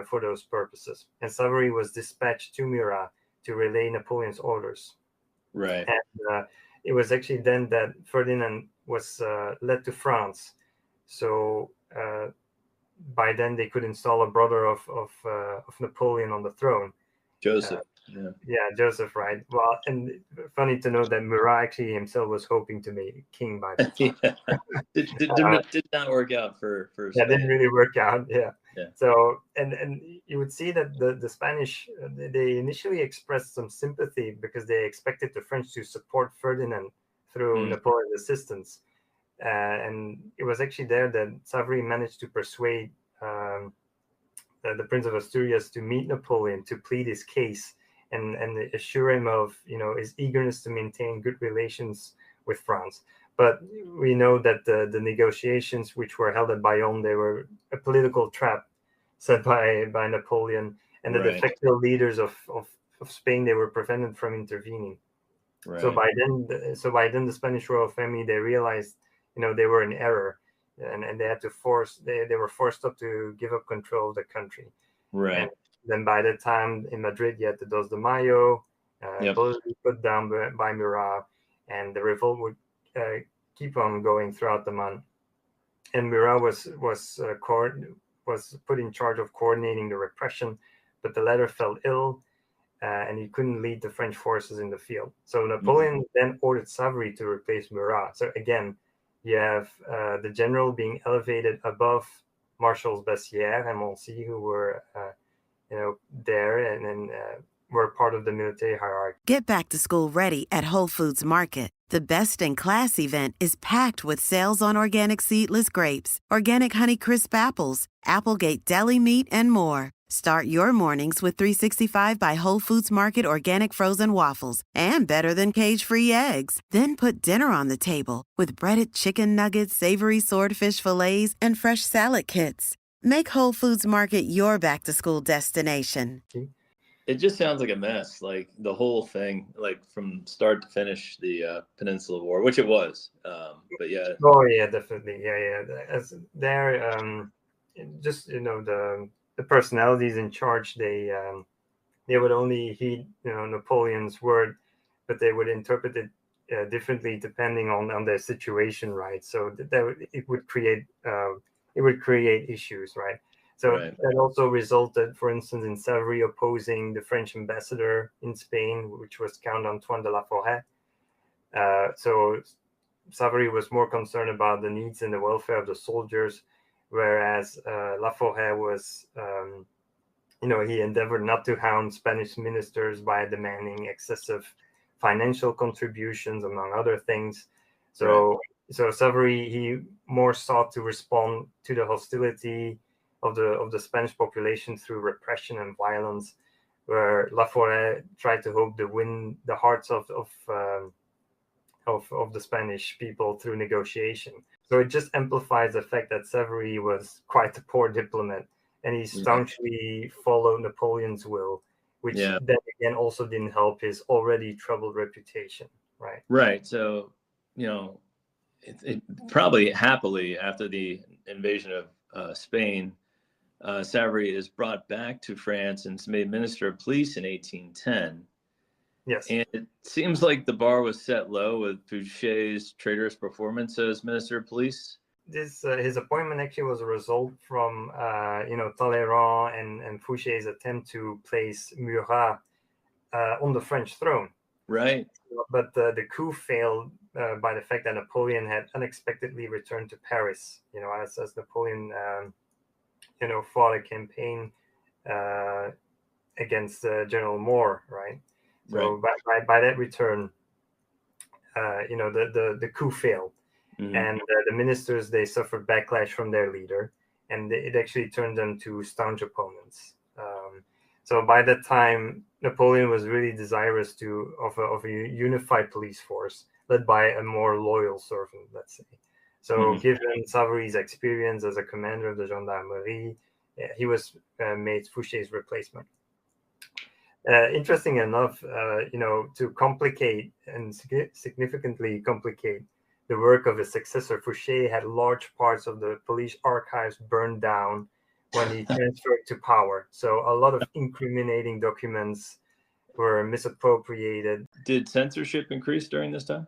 for those purposes, and Savary was dispatched to Murat to relay Napoleon's orders. Right. And it was actually then that Ferdinand was led to France. So by then they could install a brother of Napoleon on the throne, Joseph. Joseph, right? Well, and funny to know that Murat actually himself was hoping to be king by that time. Did not work out for Spain. Yeah, didn't really work out. Yeah. So and you would see that the Spanish, they initially expressed some sympathy because they expected the French to support Ferdinand through Napoleon's assistance, and it was actually there that Savary managed to persuade the Prince of Asturias to meet Napoleon to plead his case and assure him of his eagerness to maintain good relations with France. But we know that the negotiations, which were held at Bayonne, they were a political trap set by Napoleon, and the de facto leaders of Spain, they were prevented from intervening. Right. So by then the Spanish royal family, they realized they were in error, and they had to they were forced up to give up control of the country. Right. And then by that time in Madrid, you had the 2 de Mayo, put down by Murat, and the revolt would keep on going throughout the month. And Murat was put in charge of coordinating the repression, but the latter fell ill, and he couldn't lead the French forces in the field. So Napoleon then ordered Savary to replace Murat. So again, you have the general being elevated above Marshals Bessières and Moncey, who were there and were part of the military hierarchy. Get back to school ready at Whole Foods Market. The Best in Class event is packed with sales on organic seedless grapes, organic Honeycrisp apples, Applegate deli meat, and more. Start your mornings with 365 by Whole Foods Market organic frozen waffles and better than cage-free eggs. Then put dinner on the table with breaded chicken nuggets, savory swordfish fillets, and fresh salad kits. Make Whole Foods Market your back-to-school destination. It just sounds like a mess, like the whole thing, like from start to finish, the Peninsula War, which it was. But yeah. Oh yeah, definitely. Yeah. As there, just the personalities in charge, they would only heed Napoleon's word, but they would interpret it differently depending on their situation, right? So it would create issues, right? So that also resulted, for instance, in Savary opposing the French ambassador in Spain, which was Count Antoine de la Forêt. So Savary was more concerned about the needs and the welfare of the soldiers, whereas La Forêt was, he endeavored not to hound Spanish ministers by demanding excessive financial contributions, among other things. So Savary, he more sought to respond to the hostility of the Spanish population through repression and violence, where La Forêt tried to hope to win the hearts of the Spanish people through negotiation. So it just amplifies the fact that Savary was quite a poor diplomat, and he staunchly followed Napoleon's will, which then again also didn't help his already troubled reputation. Right. So, it probably happily after the invasion of Spain, Savary is brought back to France and is made Minister of Police in 1810. Yes. And it seems like the bar was set low with Fouché's traitorous performance as Minister of Police. His appointment actually was a result from Talleyrand and Fouché's attempt to place Murat on the French throne. Right. But the coup failed by the fact that Napoleon had unexpectedly returned to Paris. As Napoleon fought a campaign against General Moore, right? So by that return, the coup failed, and the ministers, they suffered backlash from their leader, and it actually turned them to staunch opponents. So by that time, Napoleon was really desirous of a unified police force led by a more loyal servant, let's say. So given Savary's experience as a commander of the gendarmerie, he was made Fouché's replacement. Interesting enough, to complicate and significantly complicate the work of his successor, Fouché had large parts of the police archives burned down when he transferred to power. So a lot of incriminating documents were misappropriated. Did censorship increase during this time?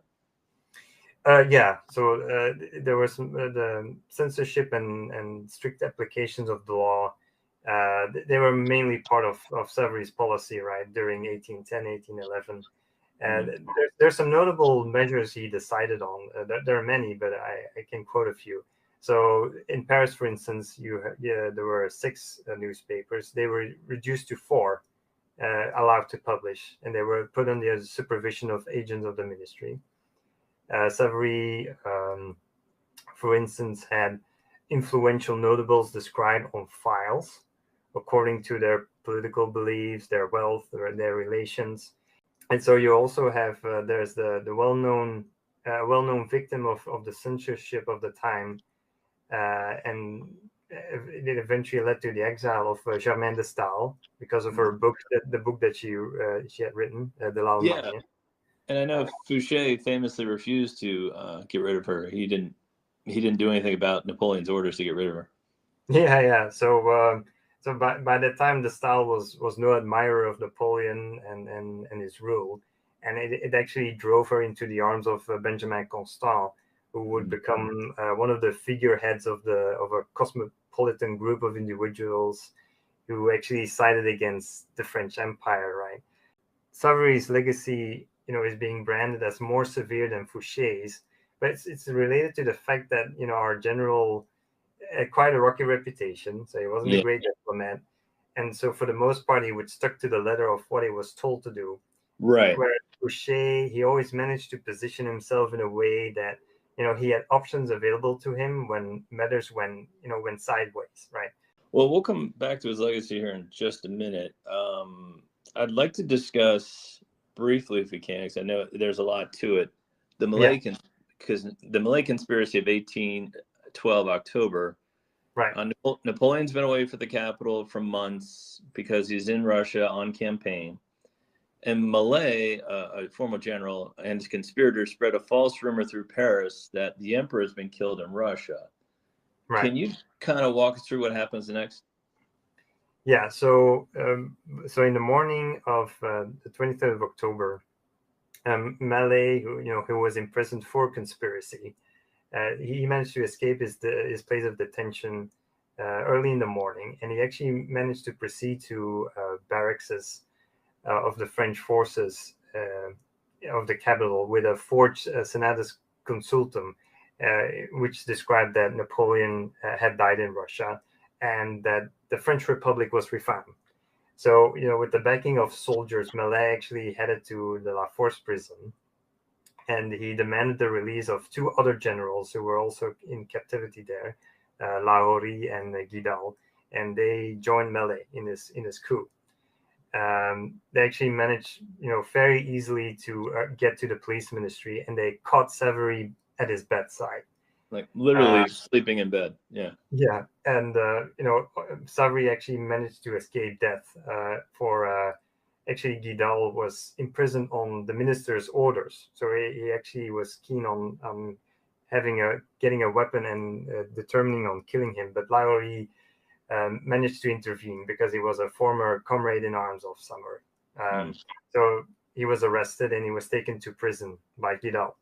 So there was the censorship and strict applications of the law. They were mainly part of Savary's policy, right, during 1810, 1811. There's some notable measures he decided on. There are many, but I can quote a few. So in Paris, for instance, there were 6 newspapers. They were reduced to 4 allowed to publish, and they were put under the supervision of agents of the ministry. Savary, for instance, had influential notables described on files according to their political beliefs, their wealth, or their relations. And so you also have there's the well-known victim of the censorship of the time, and it eventually led to the exile of Germaine de Stael because of her book, the book that she had written, De l'Allemagne. Yeah, and I know Fouché famously refused to get rid of her. He didn't do anything about Napoleon's orders to get rid of her. Yeah. So by that time, de Stael was no admirer of Napoleon and his rule, and it actually drove her into the arms of Benjamin Constant, who would become one of the figureheads of a cosmopolitan group of individuals who actually sided against the French Empire. Right. Savary's legacy, is being branded as more severe than Fouché's, but it's related to the fact that our general had quite a rocky reputation, so he wasn't a great diplomat, and so for the most part he would stuck to the letter of what he was told to do. Right. Whereas Fouché, he always managed to position himself in a way that he had options available to him when matters went sideways. Right. Well, we'll come back to his legacy here in just a minute. I'd like to discuss briefly, if we can, because I know there's a lot to it. The Malay conspiracy of 1812 October. Right. Napoleon's been away from the capital for months because he's in Russia on campaign. And Malay, a former general, and his conspirators spread a false rumor through Paris that the emperor has been killed in Russia. Right. Can you kind of walk us through what happens next? Yeah. So in the morning of the 23rd of October, Malay, who was imprisoned for conspiracy, he managed to escape his place of detention early in the morning, and he actually managed to proceed to barracks of the French forces of the capital with a forged Senatus Consultum, which described that Napoleon had died in Russia and that the French Republic was refound. So, with the backing of soldiers, Mallet actually headed to the La Force prison, and he demanded the release of two other generals who were also in captivity there, Lahorie and Guidal, and they joined Mallet in his coup. They actually managed, very easily to get to the police ministry, and they caught Savary at his bedside. Like literally sleeping in bed. Yeah. Yeah, and Savary actually managed to escape death. Actually, Guidal was imprisoned on the minister's orders, so he actually was keen on getting a weapon and determining on killing him. But Lahorie managed to intervene because he was a former comrade in arms of Savary. So he was arrested and he was taken to prison by Guidal.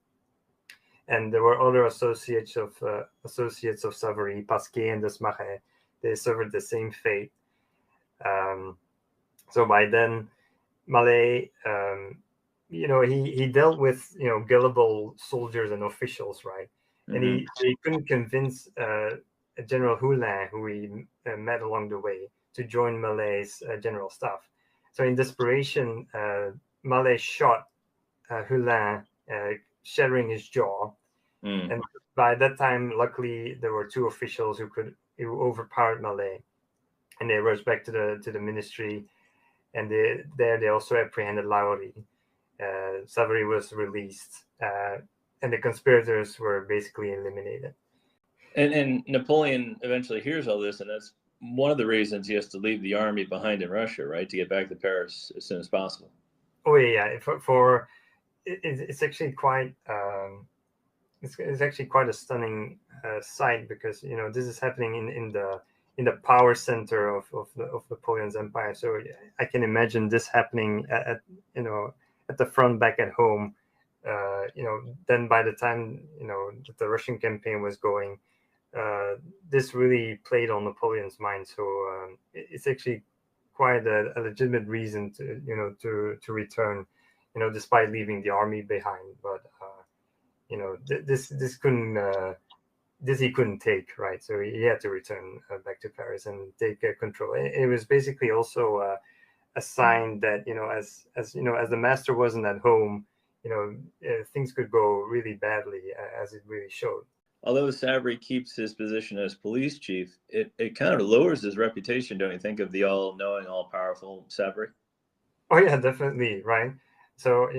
And there were other associates of Savary, Pasquier and Desmarais. They suffered the same fate. So by then, Mallet, he dealt with gullible soldiers and officials, right? And he couldn't convince General Hulin, who he met along the way, to join Mallet's general staff. So in desperation, Mallet shot Hulin, shattering his jaw. And by that time, luckily, there were two officials who overpowered Mallet, and they rushed back to the ministry, and they also apprehended Lahorie. Savary was released, and the conspirators were basically eliminated. And Napoleon eventually hears all this, and that's one of the reasons he has to leave the army behind in Russia, right, to get back to Paris as soon as possible. Oh yeah, it's actually quite it's actually quite a stunning sight, because this is happening in the power center of Napoleon's empire. So I can imagine this happening at the front back at home. Then by the time that the Russian campaign was going, this really played on Napoleon's mind. So it's actually quite a legitimate reason to return, despite leaving the army behind. But this he couldn't take, right? So he had to return back to Paris and take control. It was basically also a sign that as the master wasn't at home, things could go really badly, as it really showed. Although Savary keeps his position as police chief, it kind of lowers his reputation, don't you think, of the all-knowing, all-powerful Savary? Oh yeah, definitely, right? So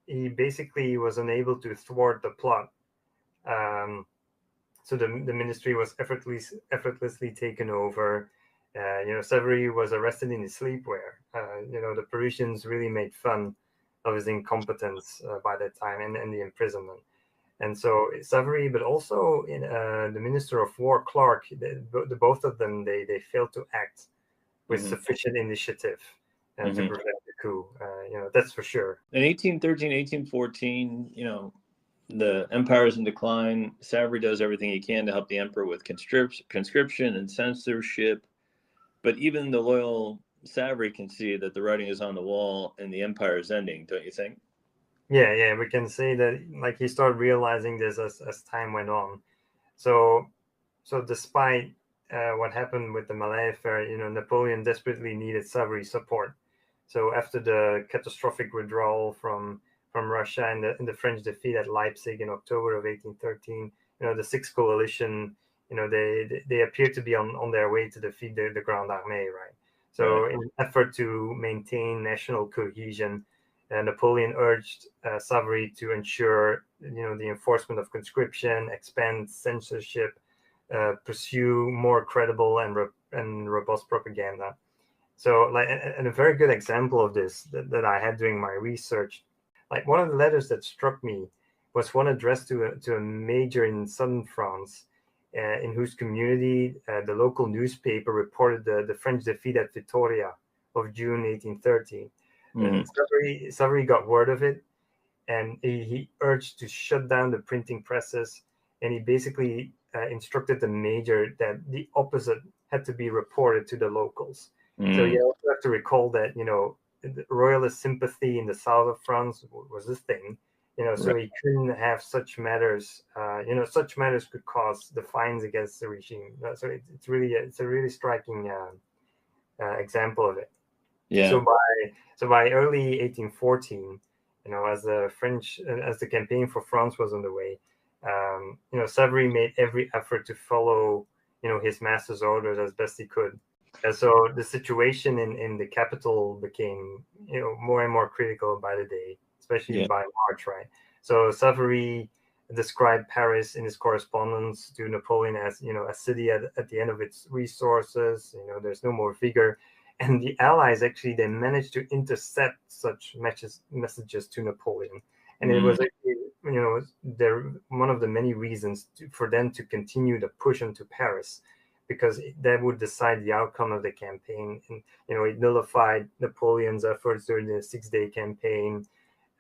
he basically was unable to thwart the plot. So the ministry was effortlessly taken over. Savary was arrested in his sleepwear. The Parisians really made fun of his incompetence by that time, and the imprisonment. And so Savary, but also the Minister of War, Clark, the both of them, they failed to act with sufficient initiative to prevent the coup. That's for sure. In 1813, 1814, the empire is in decline. Savary does everything he can to help the emperor with conscription and censorship. But even the loyal Savary can see that the writing is on the wall and the empire is ending, don't you think? Yeah, we can say that he started realizing this as time went on. So despite what happened with the Mallet affair, Napoleon desperately needed Savary's support. So after the catastrophic withdrawal from Russia and the French defeat at Leipzig in October of 1813, the Sixth Coalition, they appeared to be on their way to defeat the Grande Armée, right? So in an effort to maintain national cohesion, Napoleon urged Savary to ensure, the enforcement of conscription, expand censorship, pursue more credible and robust propaganda. So, and a very good example of this that I had during my research, one of the letters that struck me was one addressed to a major in southern France, in whose community the local newspaper reported the French defeat at Vittoria of June 1813. Savary got word of it, and he urged to shut down the printing presses, and he basically instructed the major that the opposite had to be reported to the locals. So you also have to recall that, the royalist sympathy in the south of France was a thing, so he couldn't have such matters. Such matters could cause defiance against the regime. So it's a really striking example of it. Yeah. So by early 1814, as the campaign for France was underway, Savary made every effort to follow, his master's orders as best he could. And so the situation in the capital became, more and more critical by the day, especially by March, right? So Savary described Paris in his correspondence to Napoleon as, a city at the end of its resources. There's no more vigor. And the Allies actually then managed to intercept such messages to Napoleon. And it was actually, one of the many reasons for them to continue the push into Paris, because that would decide the outcome of the campaign. And, it nullified Napoleon's efforts during the 6-day campaign.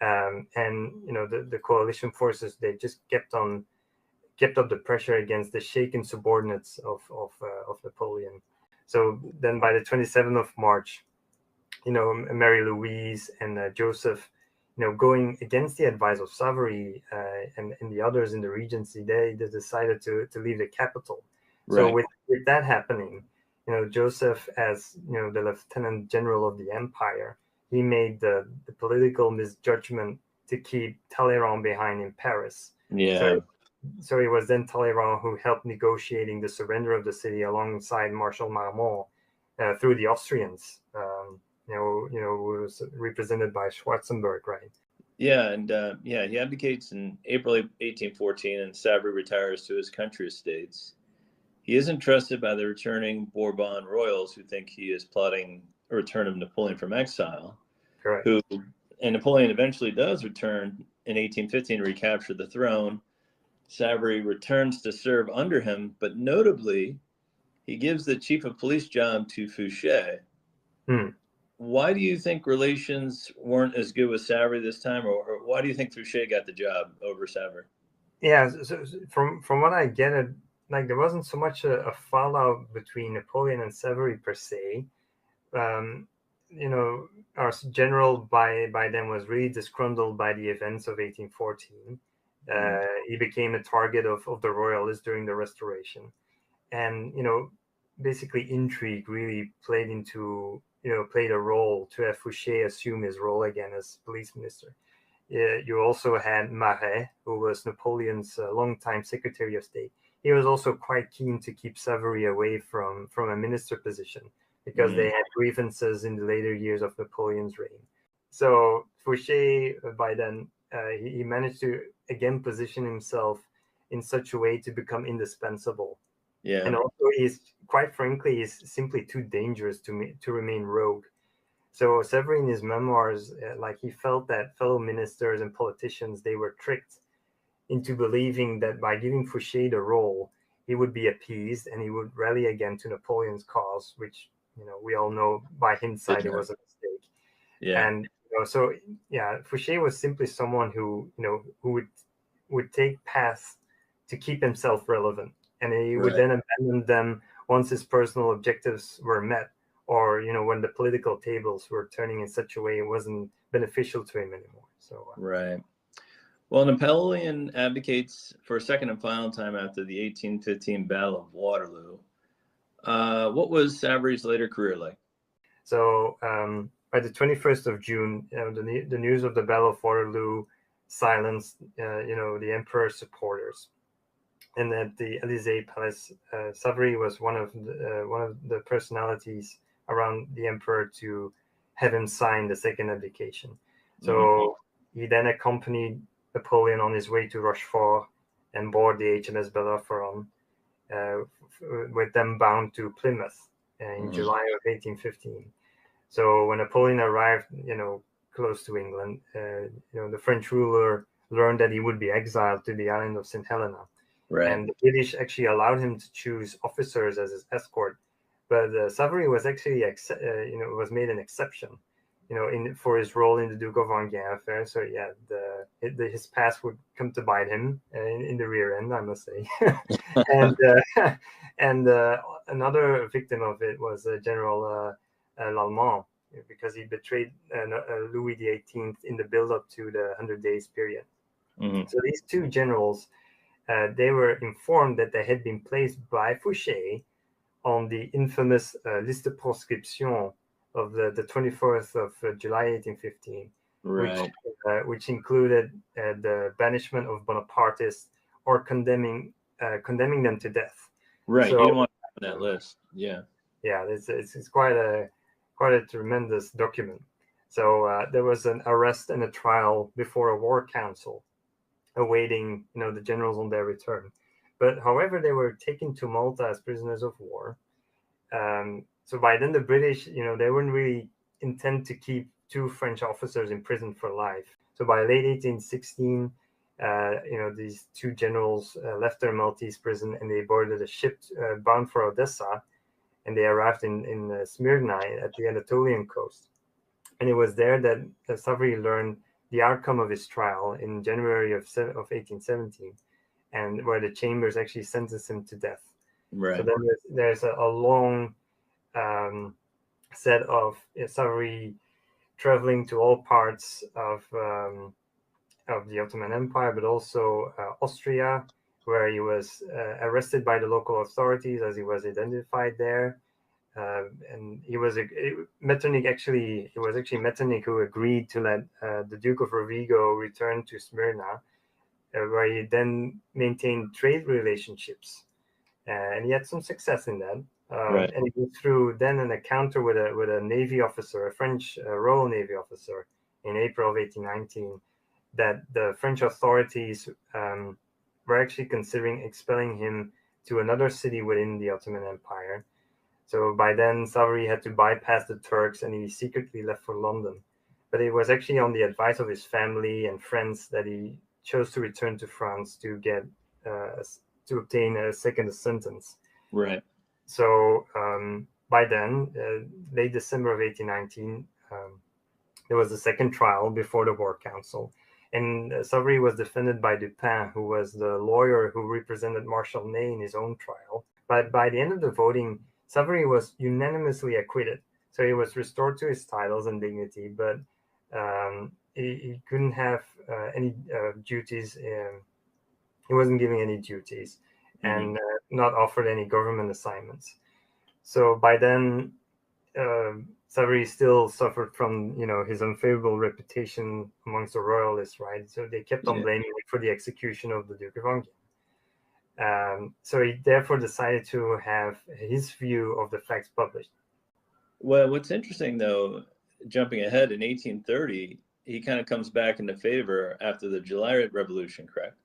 And, the coalition forces, they just kept up the pressure against the shaken subordinates of Napoleon. So then by the 27th of March, Mary Louise and Joseph, going against the advice of Savary and the others in the Regency, they decided to leave the capital. Right. So with that happening, Joseph, as the Lieutenant General of the Empire, he made the political misjudgment to keep Talleyrand behind in Paris. Yeah. So it was then Talleyrand who helped negotiating the surrender of the city alongside Marshal Marmont through the Austrians. Who was represented by Schwarzenberg, right? Yeah, and he abdicates in April 1814, and Savary retires to his country estates. He is entrusted by the returning Bourbon royals, who think he is plotting a return of Napoleon from exile. Correct. And Napoleon eventually does return in 1815 to recapture the throne. Savary returns to serve under him, but notably, he gives the chief of police job to Fouché. Why do you think relations weren't as good with Savary this time, or why do you think Fouché got the job over Savary? Yeah, so from what I get, there wasn't so much a fallout between Napoleon and Savary per se. Our general by then was really disgruntled by the events of 1814. He became a target of the royalists during the Restoration, and basically intrigue really played a role to have Fouché assume his role again as police minister. You also had Marais, who was Napoleon's longtime Secretary of State. He was also quite keen to keep Savary away from a minister position, because they had grievances in the later years of Napoleon's reign. So Fouché, by then, he managed to again position himself in such a way to become indispensable. Yeah. And also, he's simply too dangerous to remain rogue. So Savary, in his memoirs, he felt that fellow ministers and politicians, they were tricked into believing that by giving Fouché the role, he would be appeased and he would rally again to Napoleon's cause, which we all know by hindsight it was a mistake. Yeah. And Fouché was simply someone who would take paths to keep himself relevant, and he would then abandon them once his personal objectives were met, or when the political tables were turning in such a way it wasn't beneficial to him anymore. So right. Well, Napoleon abdicates for a second and final time after the 1815 Battle of Waterloo. What was Savary's later career like? So by the 21st of June, the news of the Battle of Waterloo silenced, the emperor's supporters. And at the Élysée Palace, Savary was one of the personalities around the emperor to have him sign the second abdication. So he then accompanied Napoleon on his way to Rochefort and board the HMS Bellerophon, with them bound to Plymouth in July of 1815. So when Napoleon arrived, close to England, the French ruler learned that he would be exiled to the island of St. Helena. Right. And the British actually allowed him to choose officers as his escort, but Savary was actually was made an exception. for his role in the Duke of Enghien affair. So yeah, his past would come to bite him in the rear end, I must say. and another victim of it was General Lallemand, because he betrayed Louis XVIII in the build-up to the 100 Days period. Mm-hmm. So these two generals, they were informed that they had been placed by Fouché on the infamous liste de proscription of the 24th of July 1815, Right. which included the banishment of Bonapartists or condemning them to death. Right. So, you didn't want to on that list. Yeah. Yeah, it's quite a tremendous document. So there was an arrest and a trial before a war council, awaiting the generals on their return. But however, they were taken to Malta as prisoners of war. So by then the British, they wouldn't really intend to keep two French officers in prison for life. So by late 1816, these two generals left their Maltese prison and they boarded a ship bound for Odessa, and they arrived in Smyrna at the Anatolian coast. And it was there that Savary learned the outcome of his trial in January of 1817, and where the chambers actually sentenced him to death. Right. So then there's a long set of Savary traveling to all parts of the Ottoman Empire, but also Austria, where he was arrested by the local authorities as he was identified there. And he was Metternich. Actually, it was actually Metternich who agreed to let the Duke of Rovigo return to Smyrna, where he then maintained trade relationships, and he had some success in that. Right. And he went through then an encounter with a Navy officer, a French Royal Navy officer, in April of 1819, that the French authorities were actually considering expelling him to another city within the Ottoman Empire. So by then, Savary had to bypass the Turks, and he secretly left for London. But it was actually on the advice of his family and friends that he chose to return to France to get to obtain a second sentence. Right. So by then, late December of 1819, there was a second trial before the War Council. And Savary was defended by Dupin, who was the lawyer who represented Marshal Ney in his own trial. But by the end of the voting, Savary was unanimously acquitted. So he was restored to his titles and dignity, but he couldn't have any duties. He wasn't giving any duties, and not offered any government assignments. So by then, Savary still suffered from his unfavorable reputation amongst the royalists, right? So they kept on blaming him for the execution of the Duke of Enghien. So he therefore decided to have his view of the facts published. Well, what's interesting, though, jumping ahead, in 1830, he kind of comes back into favor after the July Revolution, correct?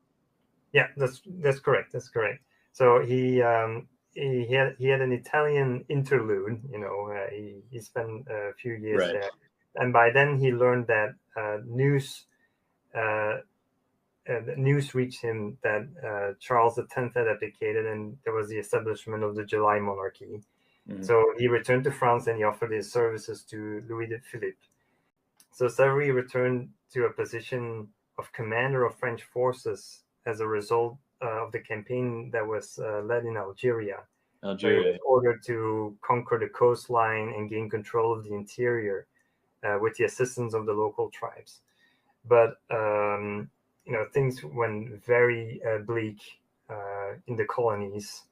Yeah, that's correct. That's correct. So he had an Italian interlude. He spent a few years there, and by then he learned that news reached him that Charles X had abdicated, and there was the establishment of the July monarchy. Mm-hmm. So he returned to France and he offered his services to Louis Philippe. So Savary returned to a position of commander of French forces as a result of the campaign that was led in Algeria. So he was ordered to conquer the coastline and gain control of the interior with the assistance of the local tribes. But things went very bleak in the colonies.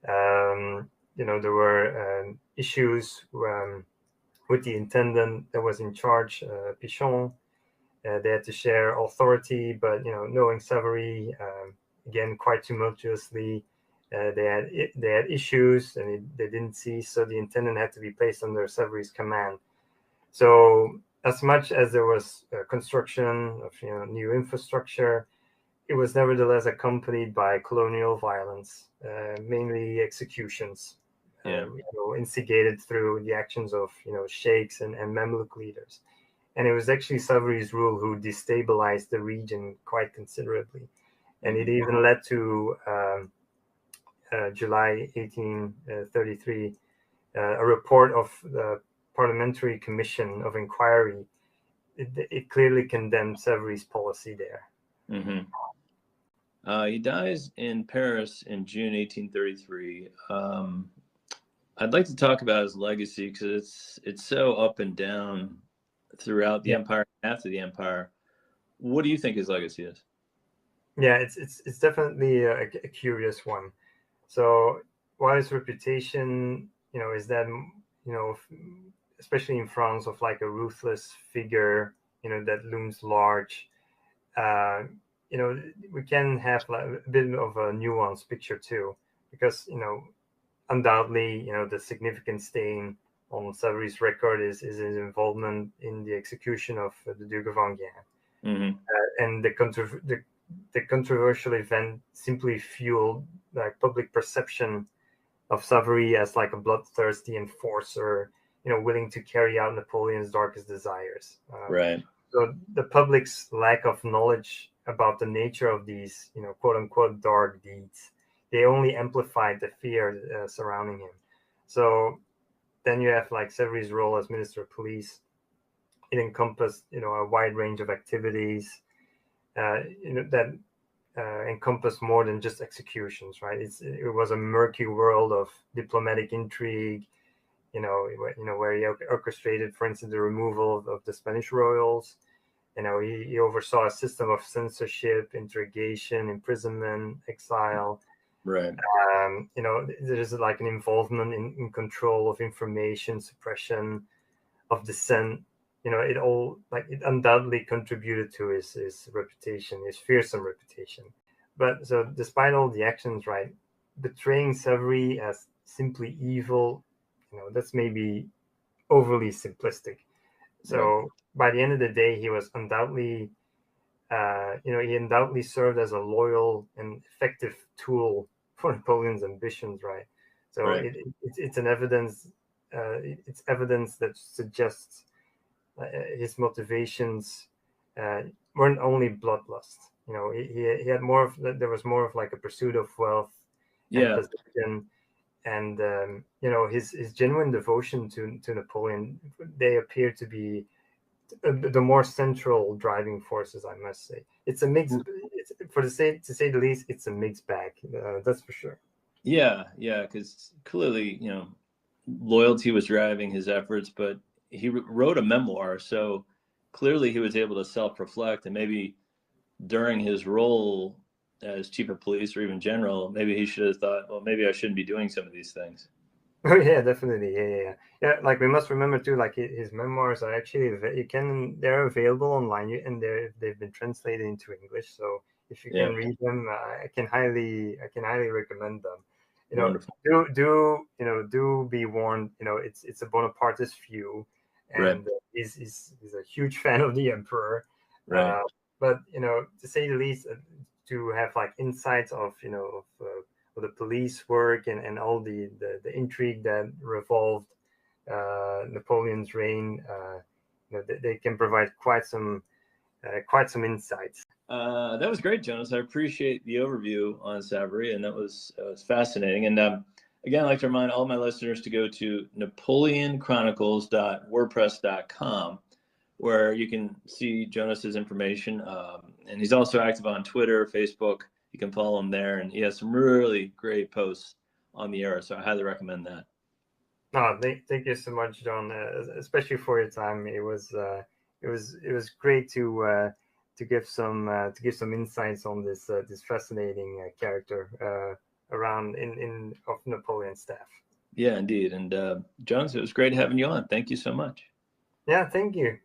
There were issues with the intendant that was in charge, Pichon. They had to share authority, but knowing Savary, again, quite tumultuously, they had issues and they didn't cease. So the intendant had to be placed under Savary's command. So as much as there was construction of new infrastructure, it was nevertheless accompanied by colonial violence, mainly executions, instigated through the actions of sheikhs and Mamluk leaders. And it was actually Savary's rule who destabilized the region quite considerably, and it even led to July 1833, a report of parliamentary commission of inquiry, it clearly condemned Savary's policy there. He dies in Paris in June 1833. I'd like to talk about his legacy because it's so up and down throughout the empire and after the empire. What do you think his legacy is? Yeah, it's definitely a curious one. So while his reputation, is that, especially in France, of like a ruthless figure, that looms large, we can have like a bit of a nuanced picture too, because, undoubtedly, the significant stain on Savary's record is his involvement in the execution of the Duke of Enghien. And the controversial event simply fueled like public perception of Savary as like a bloodthirsty enforcer, willing to carry out Napoleon's darkest desires. Right. So the public's lack of knowledge about the nature of these, quote unquote, dark deeds, they only amplified the fear surrounding him. So then you have like Savary's role as Minister of Police. It encompassed, a wide range of activities, that encompassed more than just executions, right? It was a murky world of diplomatic intrigue, where he orchestrated, for instance, the removal of the Spanish royals. He oversaw a system of censorship, interrogation, imprisonment, exile. Right. There's like an involvement in control of information, suppression of dissent. It undoubtedly contributed to his reputation, his fearsome reputation. But so despite all the actions, right, betraying Savary as simply evil, that's maybe overly simplistic. So by the end of the day, he was undoubtedly, he undoubtedly served as a loyal and effective tool for Napoleon's ambitions, right? So it's an evidence, it's evidence that suggests his motivations weren't only bloodlust. He had more of, there was more of like a pursuit of wealth and position, and his genuine devotion to Napoleon, they appear to be the more central driving forces, I must say. It's a mixed, to say the least, it's a mixed bag. That's for sure. Yeah, because clearly, loyalty was driving his efforts, but he wrote a memoir, so clearly he was able to self-reflect, and maybe during his role as chief of police or even general, maybe he should have thought, well, maybe I shouldn't be doing some of these things. Oh yeah, definitely. Yeah. Like we must remember too, like his memoirs are actually they're available online, and they've been translated into English. So if you can read them, I can highly recommend them. Wonderful. Do be warned. It's a Bonapartist view, and he's a huge fan of the emperor. Right. But to say the least, to have like insights of of the police work and all the intrigue that revolved Napoleon's reign, they can provide quite some insights. That was great, Jonas. I appreciate the overview on Savary, and that was fascinating. And again, I'd like to remind all my listeners to go to napoleonchronicles.wordpress.com, where you can see Jonas's information. And he's also active on Twitter, Facebook. You can follow him there, and he has some really great posts on the era. So I highly recommend that. No, thank you so much, John. Especially for your time. It was great to give some insights on this fascinating character around of Napoleon's staff. Yeah, indeed. And Jonas, it was great having you on. Thank you so much. Yeah, thank you.